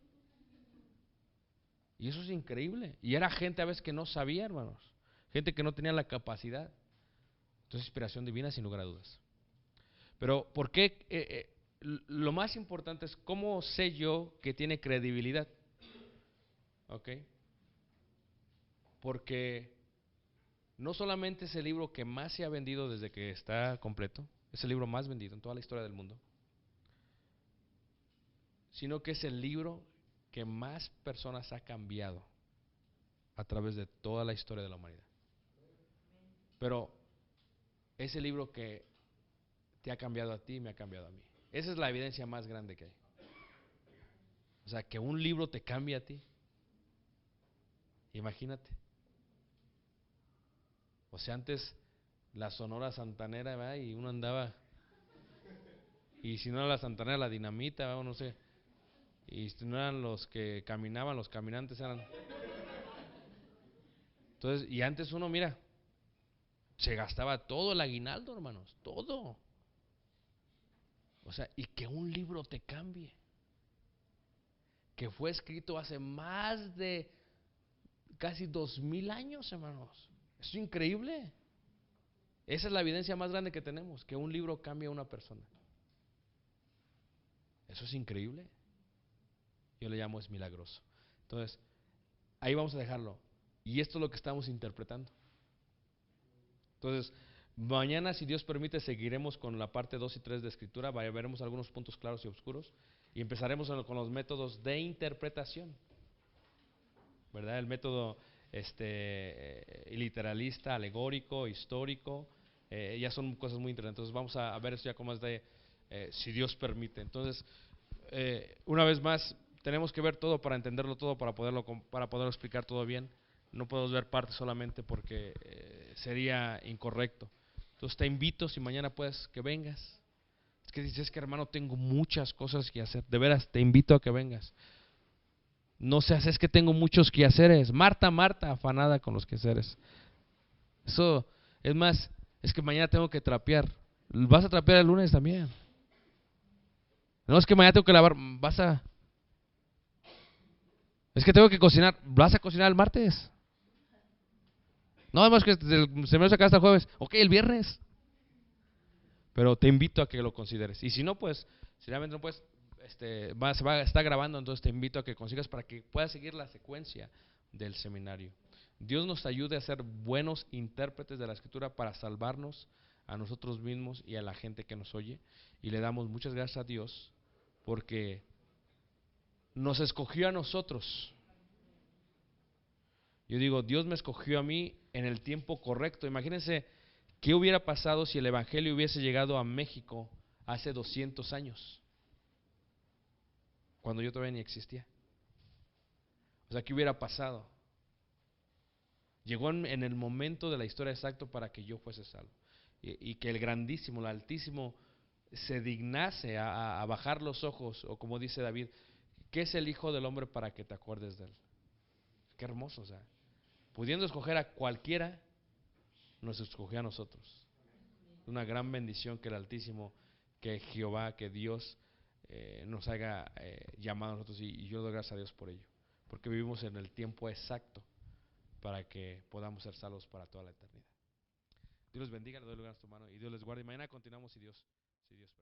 Y eso es increíble. Y era gente a veces que no sabía, hermanos. Gente que no tenía la capacidad. Entonces, inspiración divina sin lugar a dudas. Pero, ¿por qué? Lo más importante es cómo sé yo que tiene credibilidad. ¿Ok? Porque no solamente es el libro que más se ha vendido desde que está completo, es el libro más vendido en toda la historia del mundo, sino que es el libro que más personas ha cambiado a través de toda la historia de la humanidad. Pero es el libro que te ha cambiado a ti y me ha cambiado a mí. Esa es la evidencia más grande que hay. O sea, que un libro te cambie a ti. Imagínate. O sea, antes la Sonora Santanera, ¿verdad? Y uno andaba, y si no era la Santanera, la Dinamita, ¿verdad? No sé. Y si no eran los que caminaban, los caminantes eran. Entonces, y antes uno, mira, se gastaba todo el aguinaldo, hermanos, todo. O sea, y que un libro te cambie, que fue escrito hace más de casi 2000 años, hermanos. Es increíble. Esa es la evidencia más grande que tenemos, que un libro cambia a una persona. Eso es increíble. Yo le llamo es milagroso. Entonces, ahí vamos a dejarlo. Y esto es lo que estamos interpretando. Entonces, mañana, si Dios permite, seguiremos con la parte 2 y 3 de Escritura. Veremos algunos puntos claros y oscuros. Y empezaremos con los métodos de interpretación, ¿verdad? El método literalista, alegórico, histórico. Ya son cosas muy interesantes. Entonces, vamos a ver esto ya con más de si Dios permite. Entonces, una vez más, tenemos que ver todo para entenderlo todo, para poderlo explicar todo bien. No podemos ver parte solamente porque sería incorrecto. Entonces te invito, si mañana puedes, que vengas. Es que dices que hermano, tengo muchas cosas que hacer. De veras, te invito a que vengas. No seas, es que tengo muchos quehaceres. Marta, Marta, afanada con los quehaceres. Eso, es más, es que mañana tengo que trapear. ¿Vas a trapear el lunes también? No, es que mañana tengo que lavar. Es que tengo que cocinar. ¿Vas a cocinar el martes? No, además que se me saca hasta el jueves. Ok, el viernes. Pero te invito a que lo consideres. Y si no, pues, si realmente no puedes, está grabando, entonces te invito a que consigas para que puedas seguir la secuencia del seminario. Dios nos ayude a ser buenos intérpretes de la Escritura para salvarnos a nosotros mismos y a la gente que nos oye. Y le damos muchas gracias a Dios porque nos escogió a nosotros. Yo digo, Dios me escogió a mí en el tiempo correcto. Imagínense qué hubiera pasado si el Evangelio hubiese llegado a México hace 200 años, cuando yo todavía ni existía. O sea, ¿qué hubiera pasado? Llegó en el momento de la historia exacto para que yo fuese salvo. Y que el grandísimo, el altísimo, se dignase a bajar los ojos, o como dice David, ¿qué es el Hijo del Hombre para que te acuerdes de él? Qué hermoso, o sea, pudiendo escoger a cualquiera, nos escogió a nosotros. Una gran bendición que el Altísimo, que Jehová, que Dios nos haya llamado a nosotros, y yo doy gracias a Dios por ello, porque vivimos en el tiempo exacto para que podamos ser salvos para toda la eternidad. Dios los bendiga, le doy lugar a tu mano y Dios les guarde. Y mañana continuamos si Dios permite.